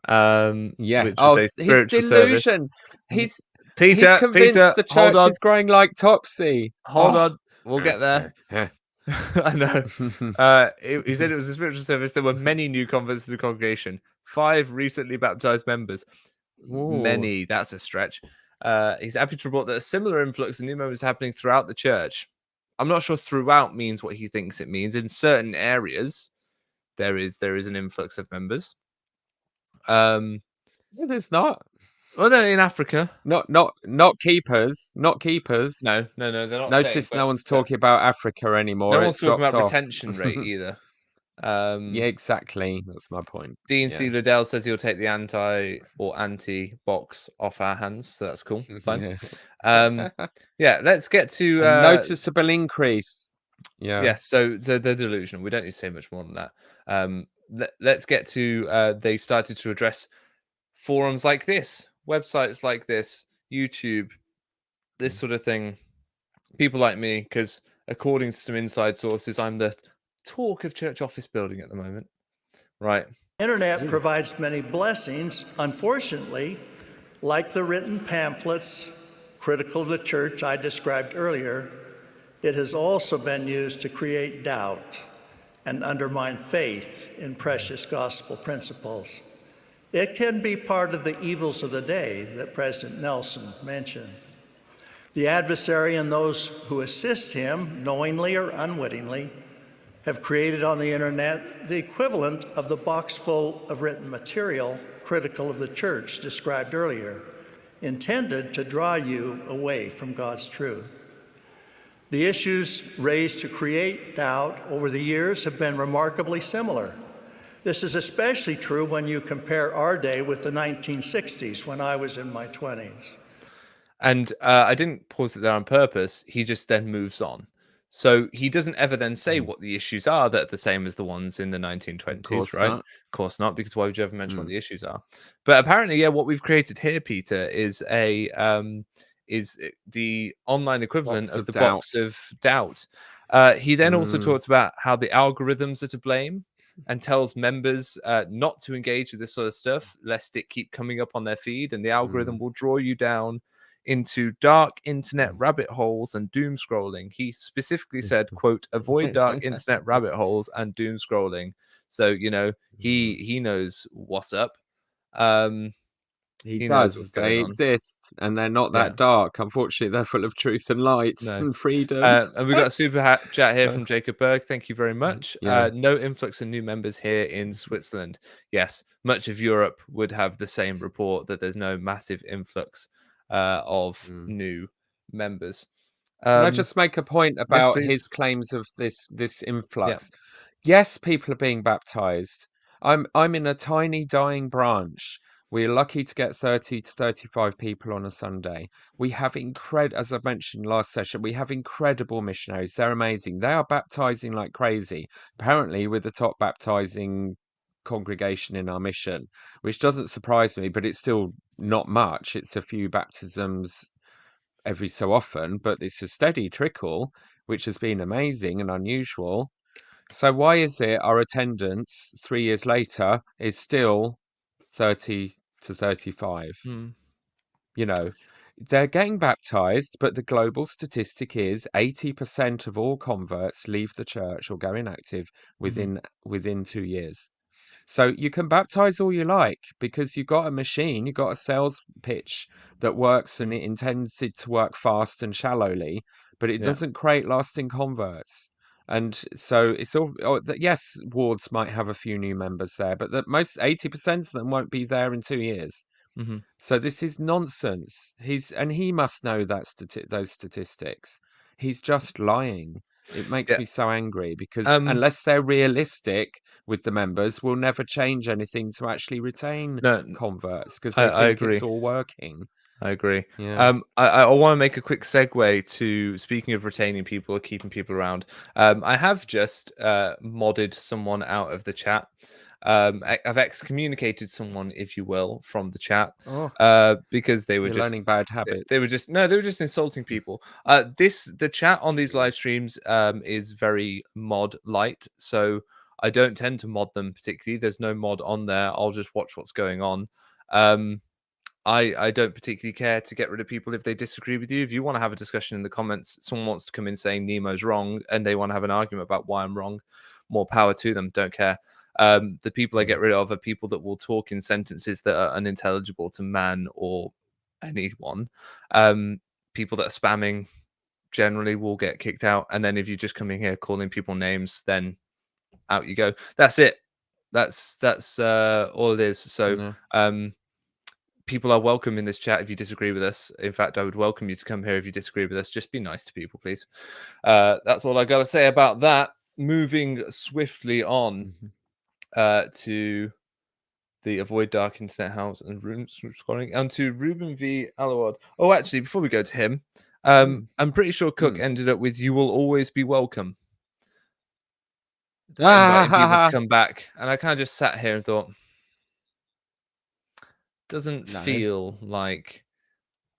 Yeah. Which was a His spiritual service. delusion. He's Peter, convinced the hold church on. is growing like Topsy. Hold Oh. on. We'll get there. I know. He said it was a spiritual service. There were many new converts to the congregation. 5 recently baptized members. Many. That's a stretch. He's happy to report that a similar influx of new members is happening throughout the church. I'm not sure throughout means what he thinks it means. In certain areas, there is an influx of members. No, there's not. Well, no, in Africa. Not keepers. Not keepers. No, they're not. Notice staying, no one's talking about Africa anymore. No one's talking about off. retention rate either. Yeah, exactly. That's my point. Dean Yeah. C. Liddell says he'll take the anti box off our hands, so that's cool. Fine. Yeah. Yeah, let's get A to noticeable increase. Yeah. yes. So they're delusional. We don't need to say much more than that. Let's get to they started to address forums like this, websites like this, YouTube, this sort of thing. People like me, because according to some inside sources, I'm the talk of church office building at the moment. Right. Internet provides many blessings. Unfortunately, like the written pamphlets critical of the church I described earlier, it has also been used to create doubt and undermine faith in precious gospel principles. It can be part of the evils of the day that President Nelson mentioned. The adversary and those who assist him, knowingly or unwittingly, have created on the internet the equivalent of the box full of written material critical of the church described earlier, intended to draw you away from God's truth. The issues raised to create doubt over the years have been remarkably similar. This is especially true when you compare our day with the 1960s, when I was in my 20s. And I didn't pause it there on purpose. He just then moves on. So he doesn't ever then say what the issues are that are the same as the ones in the 1920s, Of course right? not. Of course not, because why would you ever mention what the issues are? But apparently, yeah, what we've created here, Peter, is the online equivalent Box of of the doubt. box of doubt. He then also talks about how the algorithms are to blame and tells members not to engage with this sort of stuff lest it keep coming up on their feed, and the algorithm will draw you down into dark internet rabbit holes and doom scrolling. He specifically said, quote, avoid dark internet rabbit holes and doom scrolling. So, you know, he knows what's up. He He knows what's does. going They on. exist, and they're not Yeah. that dark. Unfortunately, they're full of truth and light No. and freedom. And we got a super chat here from Jacob Berg. Thank you very much. Yeah. No influx of new members here in Switzerland. Yes, much of Europe would have the same report that there's no massive influx of new members. Can I just make a point yes, about please. his claims of this Yeah. influx? Yes, people are being baptized. I'm in a tiny dying branch. We're lucky to get 30 to 35 people on a Sunday. We have as I mentioned last session, we have incredible missionaries. They're amazing. They are baptizing like crazy. Apparently, we're the top baptizing congregation in our mission, which doesn't surprise me, but it's still not much. It's a few baptisms every so often, but it's a steady trickle, which has been amazing and unusual. So why is it our attendance 3 years later is still 30 to 35? You know, they're getting baptized, but the global statistic is 80% of all converts leave the church or go inactive within 2 years. So you can baptize all you like because you've got a machine, you've got a sales pitch that works and it intended to work fast and shallowly, but it doesn't create lasting converts. And so it's all, yes, wards might have a few new members there, but the most 80% of them won't be there in 2 years. So this is nonsense. He must know that those statistics. He's just lying. It makes me so angry because unless they're realistic with the members, we'll never change anything to actually retain converts because they I think agree. it's all working. I agree. Yeah. I want to make a quick segue to speaking of retaining people or keeping people around. I have just modded someone out of the chat. I've excommunicated someone, if you will, from the chat because they were You're just learning bad habits. They were just insulting people. The chat on these live streams is very mod light, so I don't tend to mod them particularly. There's no mod on there. I'll just watch what's going on. I don't particularly care to get rid of people if they disagree with you. If you want to have a discussion in the comments, someone wants to come in saying Nemo's wrong and they want to have an argument about why I'm wrong, more power to them. Don't care. The people I get rid of are people that will talk in sentences that are unintelligible to man or anyone. People that are spamming generally will get kicked out. And then if you just come in here calling people names, then out you go. That's it. That's all it is. So people are welcome in this chat if you disagree with us. In fact, I would welcome you to come here if you disagree with us. Just be nice to people, please. That's all I got to say about that. moving swiftly on to the Avoid Dark Internet House and Room Scrolling, and to Ruben V. Alawad. Oh, actually, before we go to him, I'm pretty sure Cook ended up with "You will always be welcome," inviting people to come back. And I kind of just sat here and thought, doesn't feel like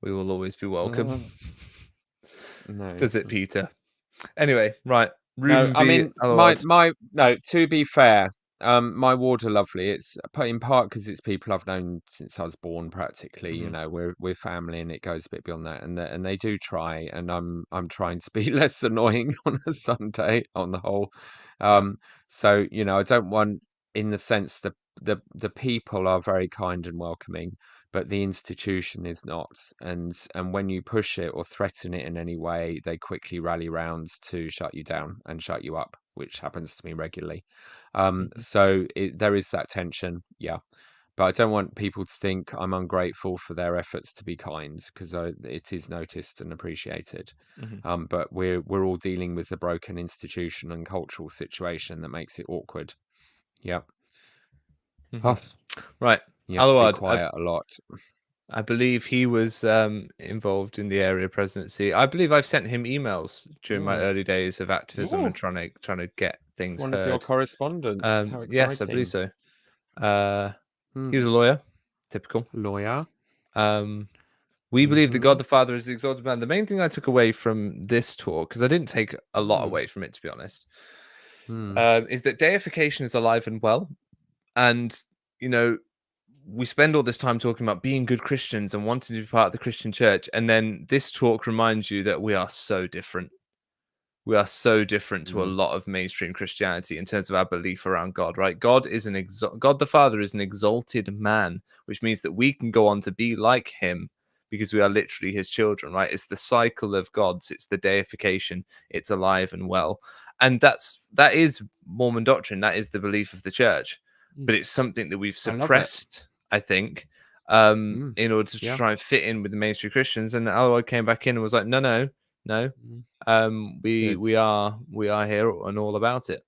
we will always be welcome. No. Does it, Peter? Anyway, right. No, Ruben I V. mean, Alawad. no, to be fair, my ward are lovely. It's in part because it's people I've known since I was born, practically. You know, we're family, and it goes a bit beyond that. And they do try, and I'm trying to be less annoying on a Sunday on the whole. So you know, I don't want, in the sense, the people are very kind and welcoming, but the institution is not. And when you push it or threaten it in any way, they quickly rally round to shut you down and shut you up, which happens to me regularly. So there is that tension, yeah. But I don't want people to think I'm ungrateful for their efforts to be kind, because it is noticed and appreciated. But we're all dealing with a broken institution and cultural situation that makes it awkward. Yeah. Right. You have to be Alawad, quiet a lot. I believe he was involved in the area presidency. I believe I've sent him emails during my early days of activism and trying to get It's things one heard. of your correspondents. How exciting. Yes, I believe so. He was a lawyer, typical. Lawyer. We believe that God the Father is the exalted man. The main thing I took away from this talk, because I didn't take a lot away from it, to be honest, is that deification is alive and well. And, you know, we spend all this time talking about being good Christians and wanting to be part of the Christian church. And then this talk reminds you that we are so different. We are so different to a lot of mainstream Christianity in terms of our belief around God, right? God the Father is an exalted man, which means that we can go on to be like him because we are literally his children, right? It's the cycle of gods. It's the deification. It's alive and well. And that is Mormon doctrine. That is the belief of the church. But it's something that we've suppressed, I think, in order to try and fit in with the mainstream Christians. And Alawad came back in and was like, no. We are here and all about it.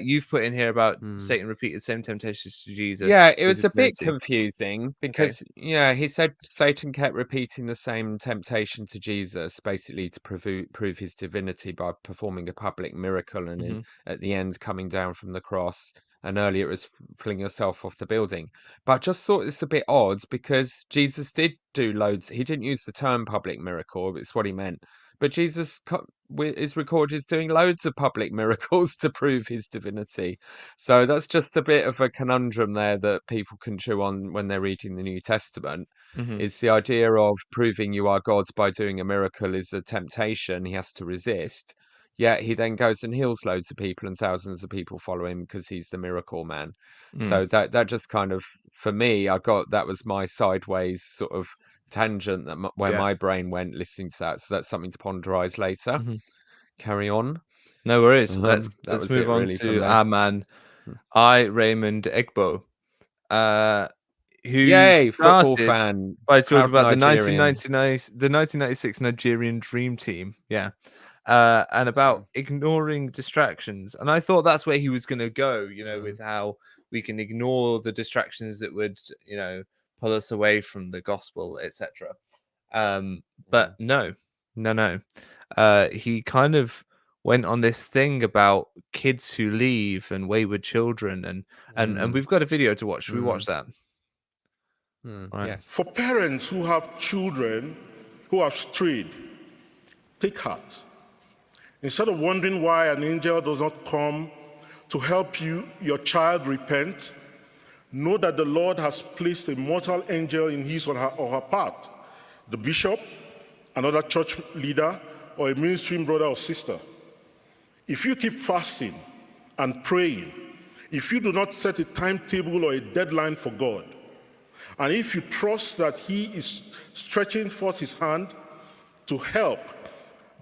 You've put in here about Satan repeated the same temptations to Jesus. Yeah, it was a bit confusing because he said Satan kept repeating the same temptation to Jesus, basically to prove his divinity by performing a public miracle, and at the end coming down from the cross. And earlier it was flinging yourself off the building. But I just thought this a bit odd because Jesus did do loads. He didn't use the term public miracle, it's what he meant. But Jesus is recorded as doing loads of public miracles to prove his divinity. So that's just a bit of a conundrum there that people can chew on when they're reading the New Testament. Is the idea of proving you are God by doing a miracle is a temptation he has to resist. Yet he then goes and heals loads of people and thousands of people follow him because he's the miracle man. So that just kind of, for me, that was my sideways sort of tangent where my brain went listening to that. So that's something to ponderize later. Carry on. No worries. Let's move on really to our man, Raymond Egbo, who Yay, football started fan, by talking about the Nigerian. 1996 Nigerian Dream Team. Yeah. And about ignoring distractions. And I thought that's where he was going to go, with how we can ignore the distractions that would, pull us away from the gospel, etc. But no. He kind of went on this thing about kids who leave and wayward children, and we've got a video to watch. Should we watch that? Right. Yes. For parents who have children who have strayed, take heart. Instead of wondering why an angel does not come to help your child repent, know that the Lord has placed a mortal angel in his or her path, the bishop, another church leader, or a mainstream brother or sister. If you keep fasting and praying, if you do not set a timetable or a deadline for God, and if you trust that he is stretching forth his hand to help,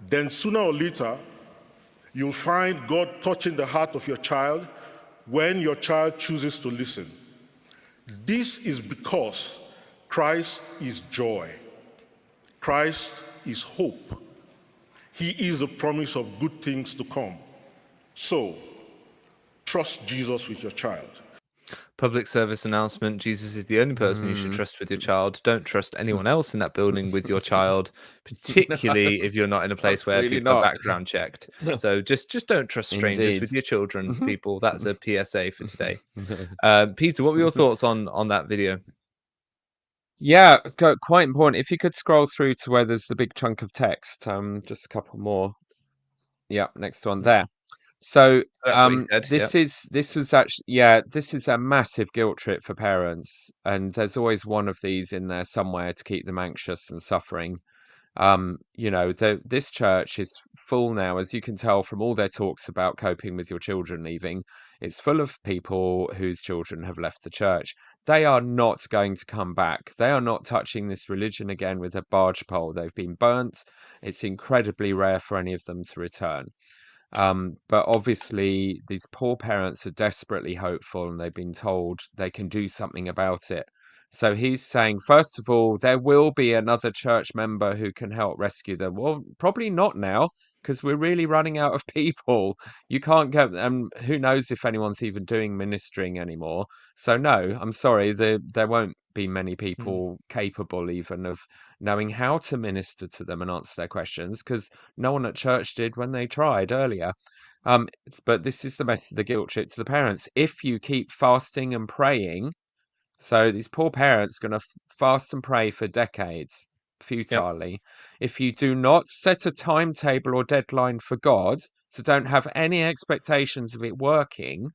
then sooner or later, you'll find God touching the heart of your child when your child chooses to listen. This is because Christ is joy. Christ is hope. He is a promise of good things to come. So, trust Jesus with your child. Public service announcement: Jesus is the only person you should trust with your child. Don't trust anyone else in that building with your child, particularly if you're not in a place That's where really people are not. background checked. So just don't trust strangers Indeed. with your children, people. That's a PSA for today. Peter, what were your thoughts on that video? Yeah, quite important. If you could scroll through to where there's the big chunk of text, just a couple more. Yeah, next one there. So That's what he said. Yeah. this was actually this is a massive guilt trip for parents, and there's always one of these in there somewhere to keep them anxious and suffering. This church is full now, as you can tell from all their talks about coping with your children leaving. It's full of people whose children have left the church. They are not going to come back. They are not touching this religion again with a barge pole. They've been burnt. It's incredibly rare for any of them to return. But obviously, these poor parents are desperately hopeful and they've been told they can do something about it. So he's saying, first of all, there will be another church member who can help rescue them. Well, probably not now, because we're really running out of people. You can't get, and who knows if anyone's even doing ministering anymore. So no, I'm sorry, there won't be many people capable even of knowing how to minister to them and answer their questions, because no one at church did when they tried earlier. But this is the message of the guilt trip to the parents. If you keep fasting and praying, so these poor parents are going to fast and pray for decades, futilely. If you do not set a timetable or deadline for God, so don't have any expectations of it working,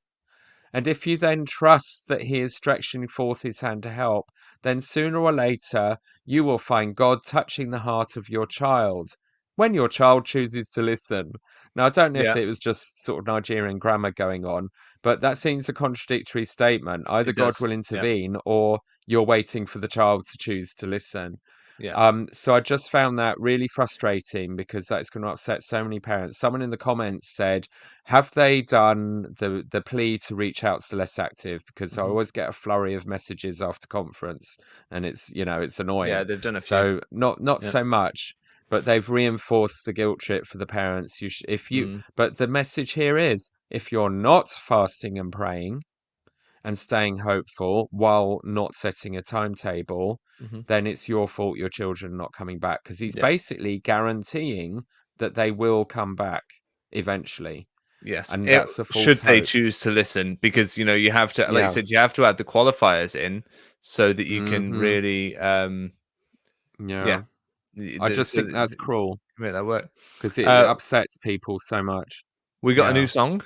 and if you then trust that he is stretching forth his hand to help, then sooner or later you will find God touching the heart of your child when your child chooses to listen. Now, I don't know if Yeah. it was just sort of Nigerian grammar going on, but that seems a contradictory statement. Either It God does. will Yeah. intervene or you're waiting for the child to choose to listen. Yeah. So I just found that really frustrating because that's going to upset so many parents. Someone in the comments said, have they done the plea to reach out to the less active? Because I always get a flurry of messages after conference and it's Yeah, annoying. they've done a few. So not Yeah. so much, but they've reinforced the guilt trip for the parents. But the message here is, if you're not fasting and praying and staying hopeful while not setting a timetable, then it's your fault your children are not coming back, because he's Yeah. basically guaranteeing that they will come back eventually. Yes. And that's a false Should they hope. choose to listen, because you have to, like you Yeah. said, you have to add the qualifiers in so that you can really Yeah. I just think that's cruel make that work. because it upsets people so much. We got a Yeah. new song.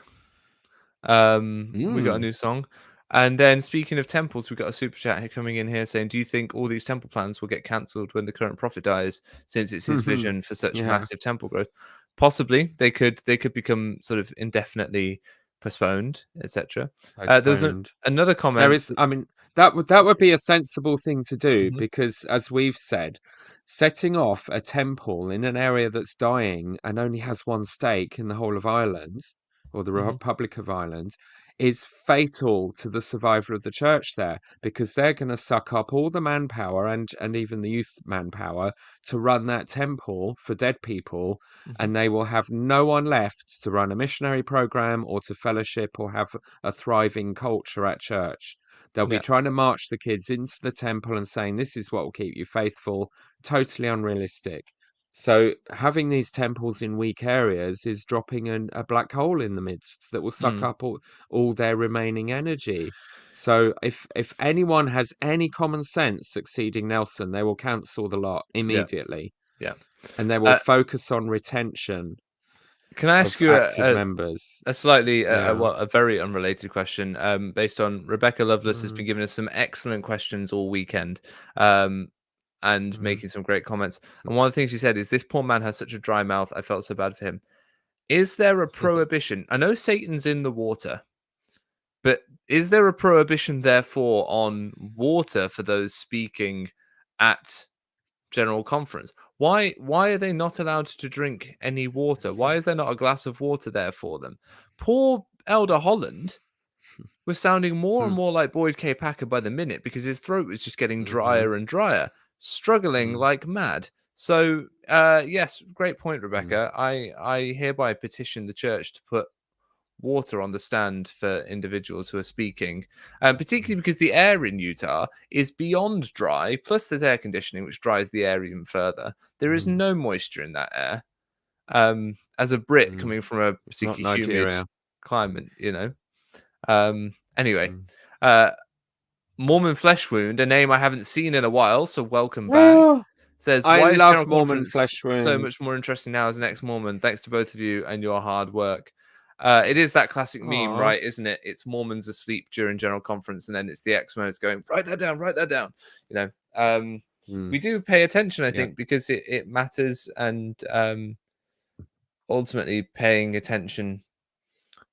We got a new song. And then, speaking of temples, we got a super chat here coming in here saying, do you think all these temple plans will get cancelled when the current prophet dies, since it's his vision for such Yeah. massive temple growth? Possibly. They could become sort of indefinitely postponed, etc. There's another comment. There is, I mean, that would be a sensible thing to do, Mhm. because as we've said, setting off a temple in an area that's dying and only has one stake in the whole of Ireland, or the Republic of Ireland, is fatal to the survival of the church there, because they're going to suck up all the manpower and even the youth manpower to run that temple for dead people, and they will have no one left to run a missionary program or to fellowship or have a thriving culture at church. They'll be Yeah. trying to march the kids into the temple and saying, this is what will keep you faithful. Totally unrealistic. So having these temples in weak areas is dropping a black hole in the midst that will suck up all their remaining energy. So if anyone has any common sense succeeding Nelson, they will cancel the lot immediately. Yeah. And they will focus on retention Can I ask of you active members. a slightly, Yeah. a very unrelated question, based on Rebecca Lovelace has been giving us some excellent questions all weekend, and making some great comments. And one of the things she said is, this poor man has such a dry mouth. I felt so bad for him. Is there a prohibition? I know Satan's in the water, but is there a prohibition, therefore, on water for those speaking at General Conference? Why are they not allowed to drink any water? Why is there not a glass of water there for them? Poor Elder Holland was sounding more and more like Boyd K. Packer by the minute, because his throat was just getting drier and drier, struggling like mad. So, yes, great point, Rebecca. I hereby petition the church to put water on the stand for individuals who are speaking, particularly because the air in Utah is beyond dry. Plus, there's air conditioning, which dries the air even further. There is no moisture in that air. As a Brit coming from a It's not particularly humid Nigeria. climate, Anyway, Mormon Flesh Wound, a name I haven't seen in a while, so welcome back. Says, I why is love General Mormon Conference Flesh so Wounds. much more interesting now as an ex-Mormon? Thanks to both of you and your hard work. It is that classic meme, right? Isn't it? It's Mormons asleep during General Conference, and then it's the ex-Mormons going, write that down. We do pay attention, I think, because it matters, and ultimately paying attention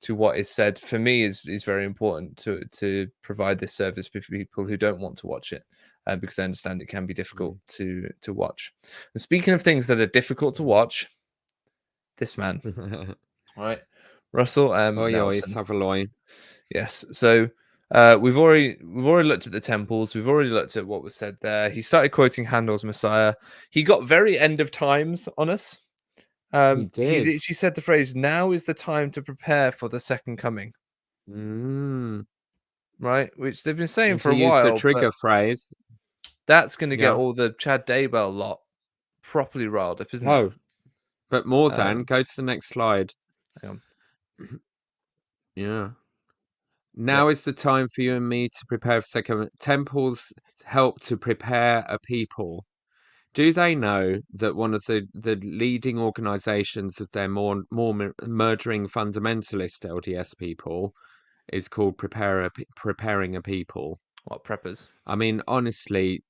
to what is said for me is very important to provide this service for people who don't want to watch it, because I understand it can be difficult to watch. And speaking of things that are difficult to watch, this man, all right, Russell Nelson. Saveloy. Yes, so we've already looked at the temples. We've already looked at what was said there. He started quoting Handel's Messiah. He got very end of times on us. He did. He literally said the phrase, "Now is the time to prepare for the second coming." Right, which they've been saying for a while. He used a trigger phrase. That's going to get all the Chad Daybell lot properly riled up, isn't it? Oh, but more than. Go to the next slide. Hang on. Yeah. Now is the time for you and me to prepare for second. Temples help to prepare a people. Do they know that one of the leading organizations of their more murdering fundamentalist LDS people is called Preparing a People? What, preppers? I mean, honestly,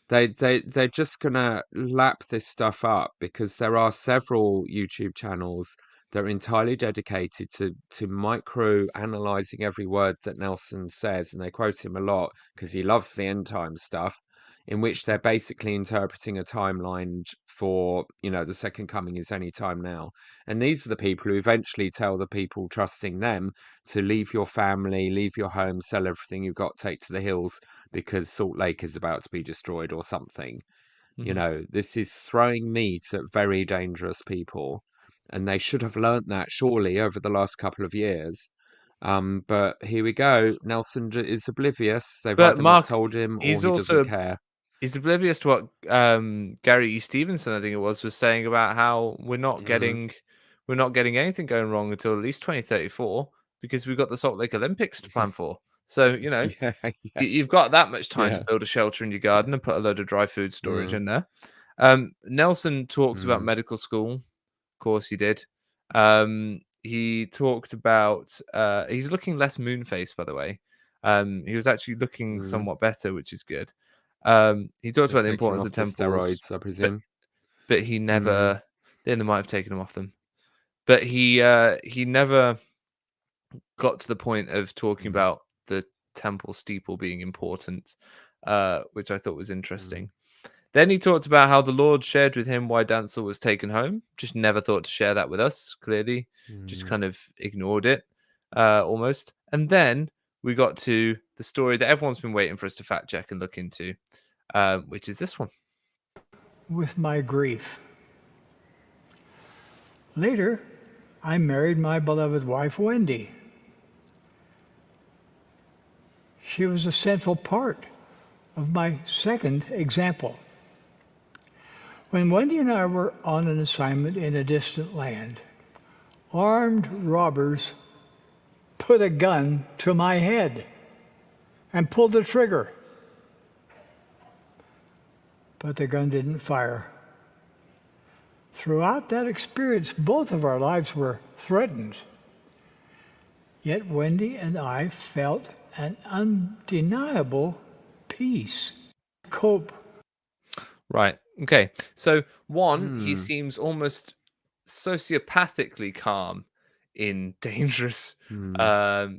they're just gonna lap this stuff up, because there are several YouTube channels that are entirely dedicated to micro analyzing every word that Nelson says, and they quote him a lot because he loves the end time stuff, in which they're basically interpreting a timeline for, the second coming is any time now. And these are the people who eventually tell the people trusting them to leave your family, leave your home, sell everything you've got, take to the hills, because Salt Lake is about to be destroyed or something. This is throwing meat at very dangerous people, and they should have learnt that surely over the last couple of years. But here we go. Nelson is oblivious. They've either not told him, or he doesn't care. He's oblivious to what Gary E. Stevenson, I think it was saying about how we're not getting anything going wrong until at least 2034, because we've got the Salt Lake Olympics to plan for. So, you've got that much time to build a shelter in your garden and put a load of dry food storage in there. Nelson talks about medical school. Of course he did. He talked about he's looking less moon-faced, by the way. He was actually looking somewhat better, which is good. He talked about the importance of temples, steroids, I presume. But he never. Then they might have taken him off them, but he never got to the point of talking about the temple steeple being important, which I thought was interesting. Then he talked about how the Lord shared with him why Dancel was taken home. Just never thought to share that with us. Clearly, just kind of ignored it almost. And then we got to the story that everyone's been waiting for us to fact check and look into, which is this one. With my grief. Later, I married my beloved wife, Wendy. She was a central part of my second example. When Wendy and I were on an assignment in a distant land, armed robbers put a gun to my head and pulled the trigger. But the gun didn't fire. Throughout that experience, both of our lives were threatened. Yet Wendy and I felt an undeniable peace. Cope. Right. Okay. So he seems almost sociopathically calm in dangerous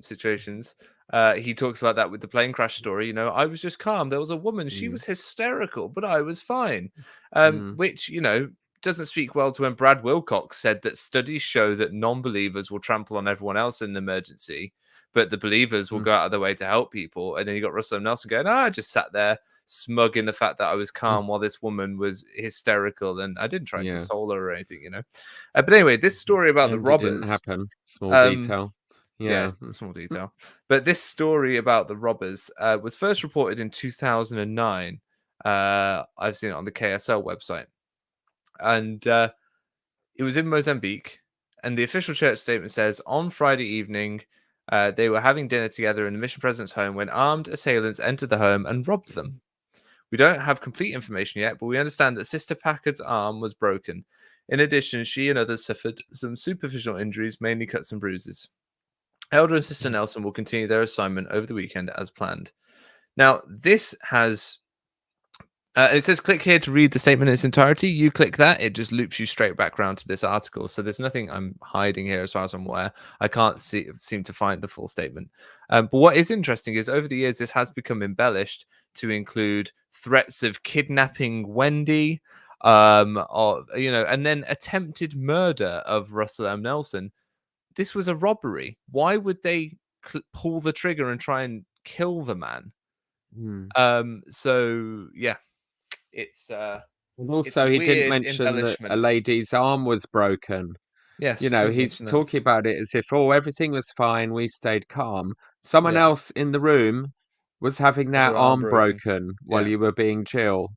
situations. He talks about that with the plane crash story. I was just calm. There was a woman. She was hysterical, but I was fine. Which, doesn't speak well to when Brad Wilcox said that studies show that non-believers will trample on everyone else in an emergency, but the believers will go out of their way to help people. And then you got Russell Nelson going, I just sat there smug in the fact that I was calm while this woman was hysterical, and I didn't try to console her or anything, But anyway, this story about the robbers didn't happen. Small detail. Yeah, Yeah. small detail. But this story about the robbers was first reported in 2009. I've seen it on the KSL website. And it was in Mozambique. And the official church statement says on Friday evening, they were having dinner together in the mission president's home when armed assailants entered the home and robbed them. We don't have complete information yet, but we understand that Sister Packard's arm was broken. In addition, she and others suffered some superficial injuries, mainly cuts and bruises. Elder and Sister Nelson will continue their assignment over the weekend as planned. Now, this has. It says click here to read the statement in its entirety. You click that, it just loops you straight back around to this article. So there's nothing I'm hiding here as far as I'm aware. I can't seem to find the full statement. But what is interesting is over the years, this has become embellished to include threats of kidnapping Wendy, or and then attempted murder of Russell M. Nelson. This was a robbery. Why would they pull the trigger and try and kill the man? So yeah, it's And it's also, he didn't weird mention that a embellishment. lady's arm was broken. Yes, didn't He's mention that. talking about it as if, oh, everything was fine, we stayed calm. Someone Yeah, else in the room was having had their her arm arm broken. broken while Yeah, you were being chill.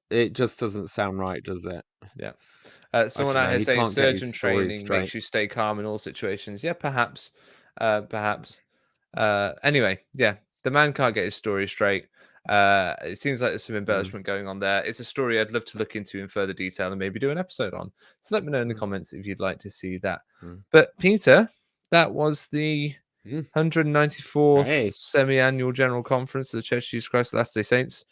It just doesn't sound right, does it? yeah. I Someone don't out know. here He saying can't get his surgeon stories training straight. makes you stay calm in all situations. Yeah, perhaps. Perhaps. Anyway, yeah, the man can't get his story straight. It seems like there's some embellishment going on there. It's a story I'd love to look into in further detail and maybe do an episode on. So let me know in the comments if you'd like to see that. But Peter, that was the 194th Hey. semi-annual general conference of the Church of Jesus Christ of Latter-day Saints.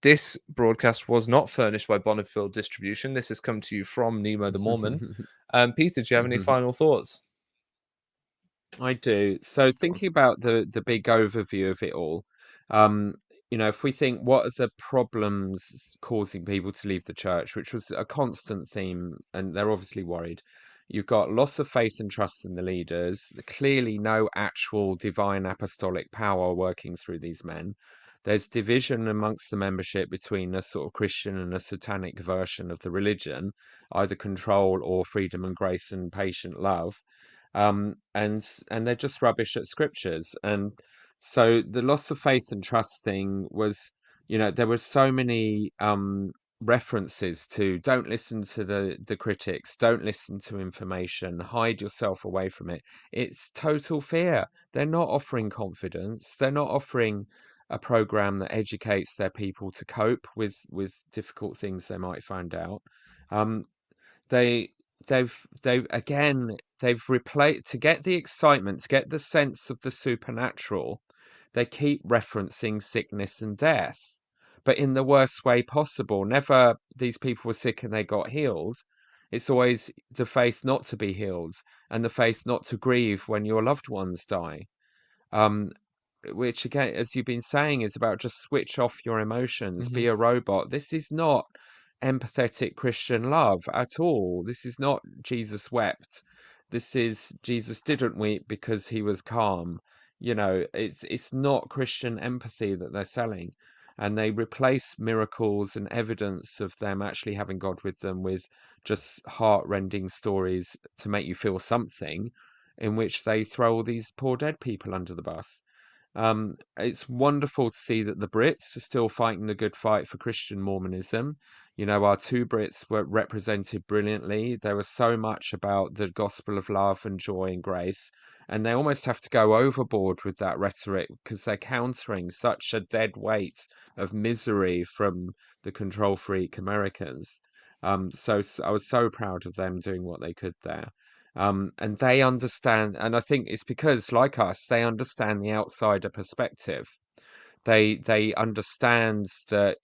This broadcast was not furnished by Bonneville Distribution. This has come to you from Nemo the Mormon. Peter, do you have any final thoughts? I do. So thinking about the big overview of it all, if we think what are the problems causing people to leave the church, which was a constant theme, and they're obviously worried. You've got loss of faith and trust in the leaders, clearly no actual divine apostolic power working through these men. There's division amongst the membership between a sort of Christian and a satanic version of the religion, either control or freedom and grace and patient love. And they're just rubbish at scriptures. And so the loss of faith and trust thing was, there were so many references to don't listen to the critics, don't listen to information, hide yourself away from it. It's total fear. They're not offering confidence. They're not offering a program that educates their people to cope with difficult things they might find out. Um, they they've replaced, to get the excitement, to get the sense of the supernatural, they keep referencing sickness and death, but in the worst way possible. Never these people were sick and they got healed. It's always the faith not to be healed and the faith not to grieve when your loved ones die. um which again, as you've been saying, is about just switch off your emotions, be a robot. This is not empathetic Christian love at all. This is not Jesus wept. This is Jesus didn't weep because he was calm. It's not Christian empathy that they're selling. And they replace miracles and evidence of them actually having God with them with just heart-rending stories to make you feel something, in which they throw all these poor dead people under the bus. It's wonderful to see that the Brits are still fighting the good fight for Christian Mormonism. Our two Brits were represented brilliantly. There was so much about the gospel of love and joy and grace, and they almost have to go overboard with that rhetoric because they're countering such a dead weight of misery from the control freak Americans. So I was so proud of them doing what they could there. And they understand, and I think it's because, like us, they understand the outsider perspective. They understand that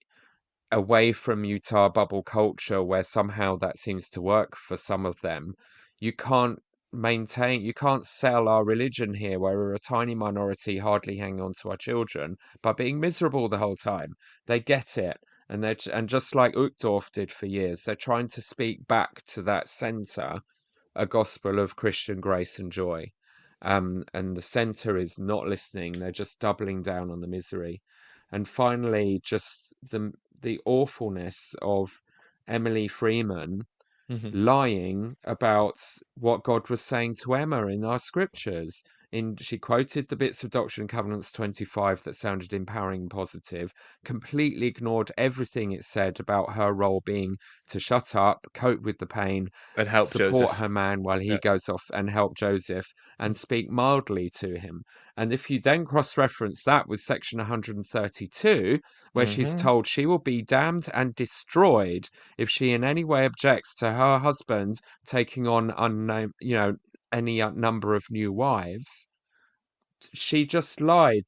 away from Utah bubble culture, where somehow that seems to work for some of them, you can't sell our religion here, where we're a tiny minority hardly hanging on to our children, but being miserable the whole time. They get it. And just like Uchtdorf did for years, they're trying to speak back to that center a gospel of Christian grace and joy. And the center is not listening. They're just doubling down on the misery. And finally, just the awfulness of Emily Freeman, lying about what God was saying to Emma in our scriptures. She quoted the bits of Doctrine and Covenants 25 that sounded empowering and positive, completely ignored everything it said about her role being to shut up, cope with the pain, And help support Joseph. her man while he Yeah. goes off and help Joseph and speak mildly to him. And if you then cross-reference that with section 132, where she's told she will be damned and destroyed if she in any way objects to her husband taking on unknown, any number of new wives, she just lied.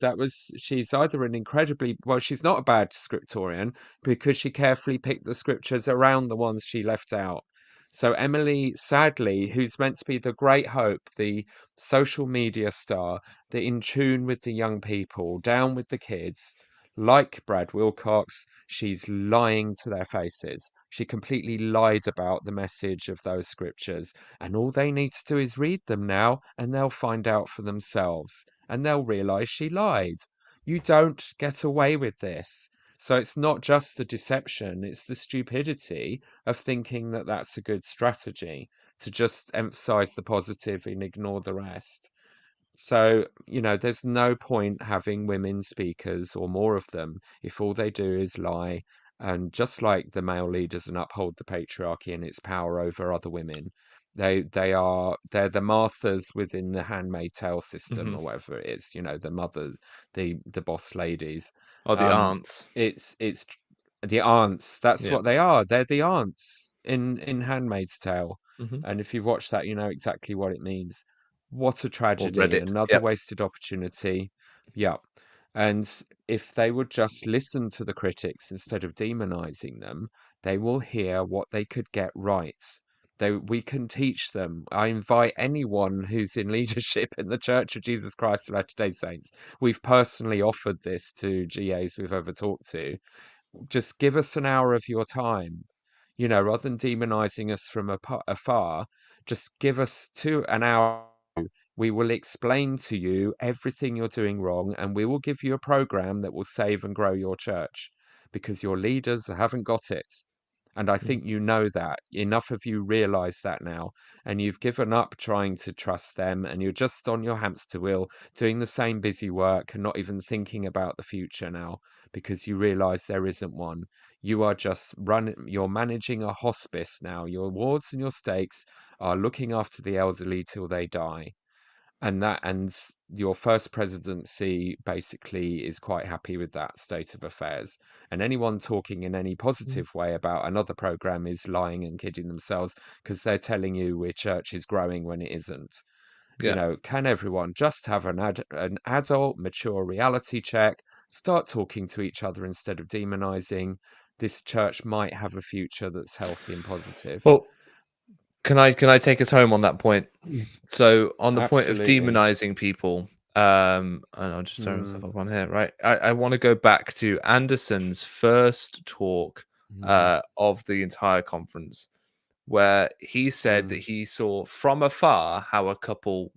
She's either an incredibly, well, she's not a bad scriptorian because she carefully picked the scriptures around the ones she left out. So Emily, sadly, who's meant to be the great hope, the social media star, the in tune with the young people, down with the kids, like Brad Wilcox, she's lying to their faces. She completely lied about the message of those scriptures, and all they need to do is read them now, and they'll find out for themselves, and they'll realize she lied. You don't get away with this. So it's not just the deception, it's the stupidity of thinking that that's a good strategy to just emphasize the positive and ignore the rest. So, there's no point having women speakers or more of them if all they do is lie. And just like the male leaders and uphold the patriarchy and its power over other women, they're the Marthas within the handmaid tale system or whatever it is, the mother, the boss ladies. Or the aunts. It's the aunts. That's Yeah. what they are. They're the aunts in Handmaid's Tale. Mm-hmm. And if you've watched that, you know exactly what it means. What a Or tragedy. Reddit. Another Yep. wasted opportunity. Yeah. And if they would just listen to the critics instead of demonizing them, they will hear what they could get right. We can teach them. I invite anyone who's in leadership in the Church of Jesus Christ of Latter-day Saints. We've personally offered this to GAs we've ever talked to. Just give us an hour of your time. Rather than demonizing us from afar, just give us an hour. We will explain to you everything you're doing wrong, and we will give you a program that will save and grow your church because your leaders haven't got it. And I think you know that. Enough of you realize that now. And you've given up trying to trust them, and you're just on your hamster wheel doing the same busy work and not even thinking about the future now because you realize there isn't one. You are just you're managing a hospice now. Your wards and your stakes are looking after the elderly till they die. And your first presidency basically is quite happy with that state of affairs. And anyone talking in any positive way about another program is lying and kidding themselves because they're telling you where church is growing when it isn't. Yeah. Can everyone just have an adult, mature reality check, start talking to each other instead of demonizing? This church might have a future that's healthy and positive. Well, can I take us home on that point? So on the point of Absolutely. demonizing people, and I'll just throw myself up on here, right? I want to go back to Anderson's first talk of the entire conference, where he said that he saw from afar how a couple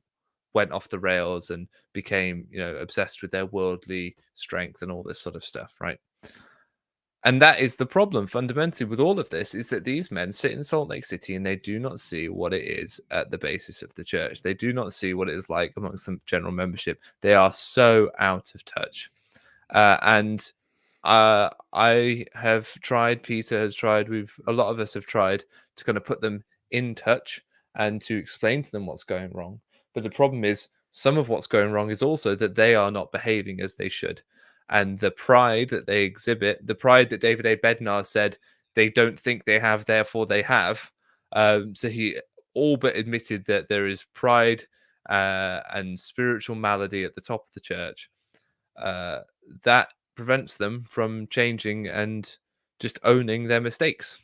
went off the rails and became, obsessed with their worldly strength and all this sort of stuff, right? And that is the problem fundamentally with all of this, is that these men sit in Salt Lake City and they do not see what it is at the basis of the church. They do not see what it is like amongst the general membership. They are so out of touch. And I have tried, Peter has tried, a lot of us have tried to kind of put them in touch and to explain to them what's going wrong. But the problem is, some of what's going wrong is also that they are not behaving as they should. And the pride that they exhibit, the pride that David A. Bednar said they don't think they have, therefore they have. So he all but admitted that there is pride and spiritual malady at the top of the church. That prevents them from changing and just owning their mistakes.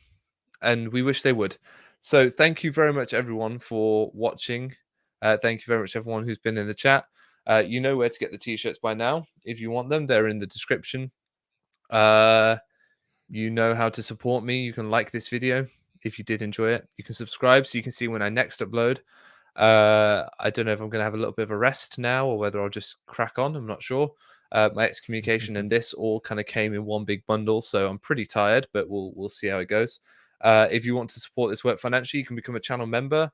And we wish they would. So thank you very much, everyone, for watching. Thank you very much, everyone who's been in the chat. You know where to get the t-shirts by now. If you want them, they're in the description. You know how to support me. You can like this video if you did enjoy it. You can subscribe so you can see when I next upload. I don't know if I'm going to have a little bit of a rest now or whether I'll just crack on. I'm not sure. My excommunication and this all kind of came in one big bundle, so I'm pretty tired, but we'll see how it goes. If you want to support this work financially, you can become a channel member,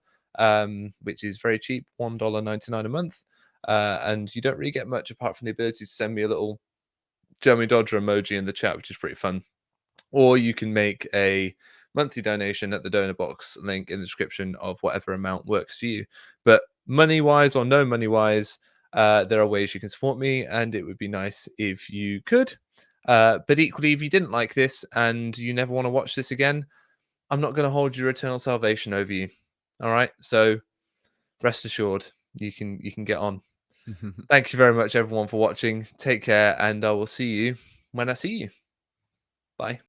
which is very cheap, $1.99 a month. And you don't really get much apart from the ability to send me a little Jeremy Dodger emoji in the chat, which is pretty fun. Or you can make a monthly donation at the donor box link in the description of whatever amount works for you. But money-wise or no money-wise, there are ways you can support me, and it would be nice if you could. But equally, if you didn't like this and you never want to watch this again, I'm not going to hold your eternal salvation over you. All right? So rest assured, you can get on. Thank you very much, everyone, for watching. Take care, and I will see you when I see you. Bye.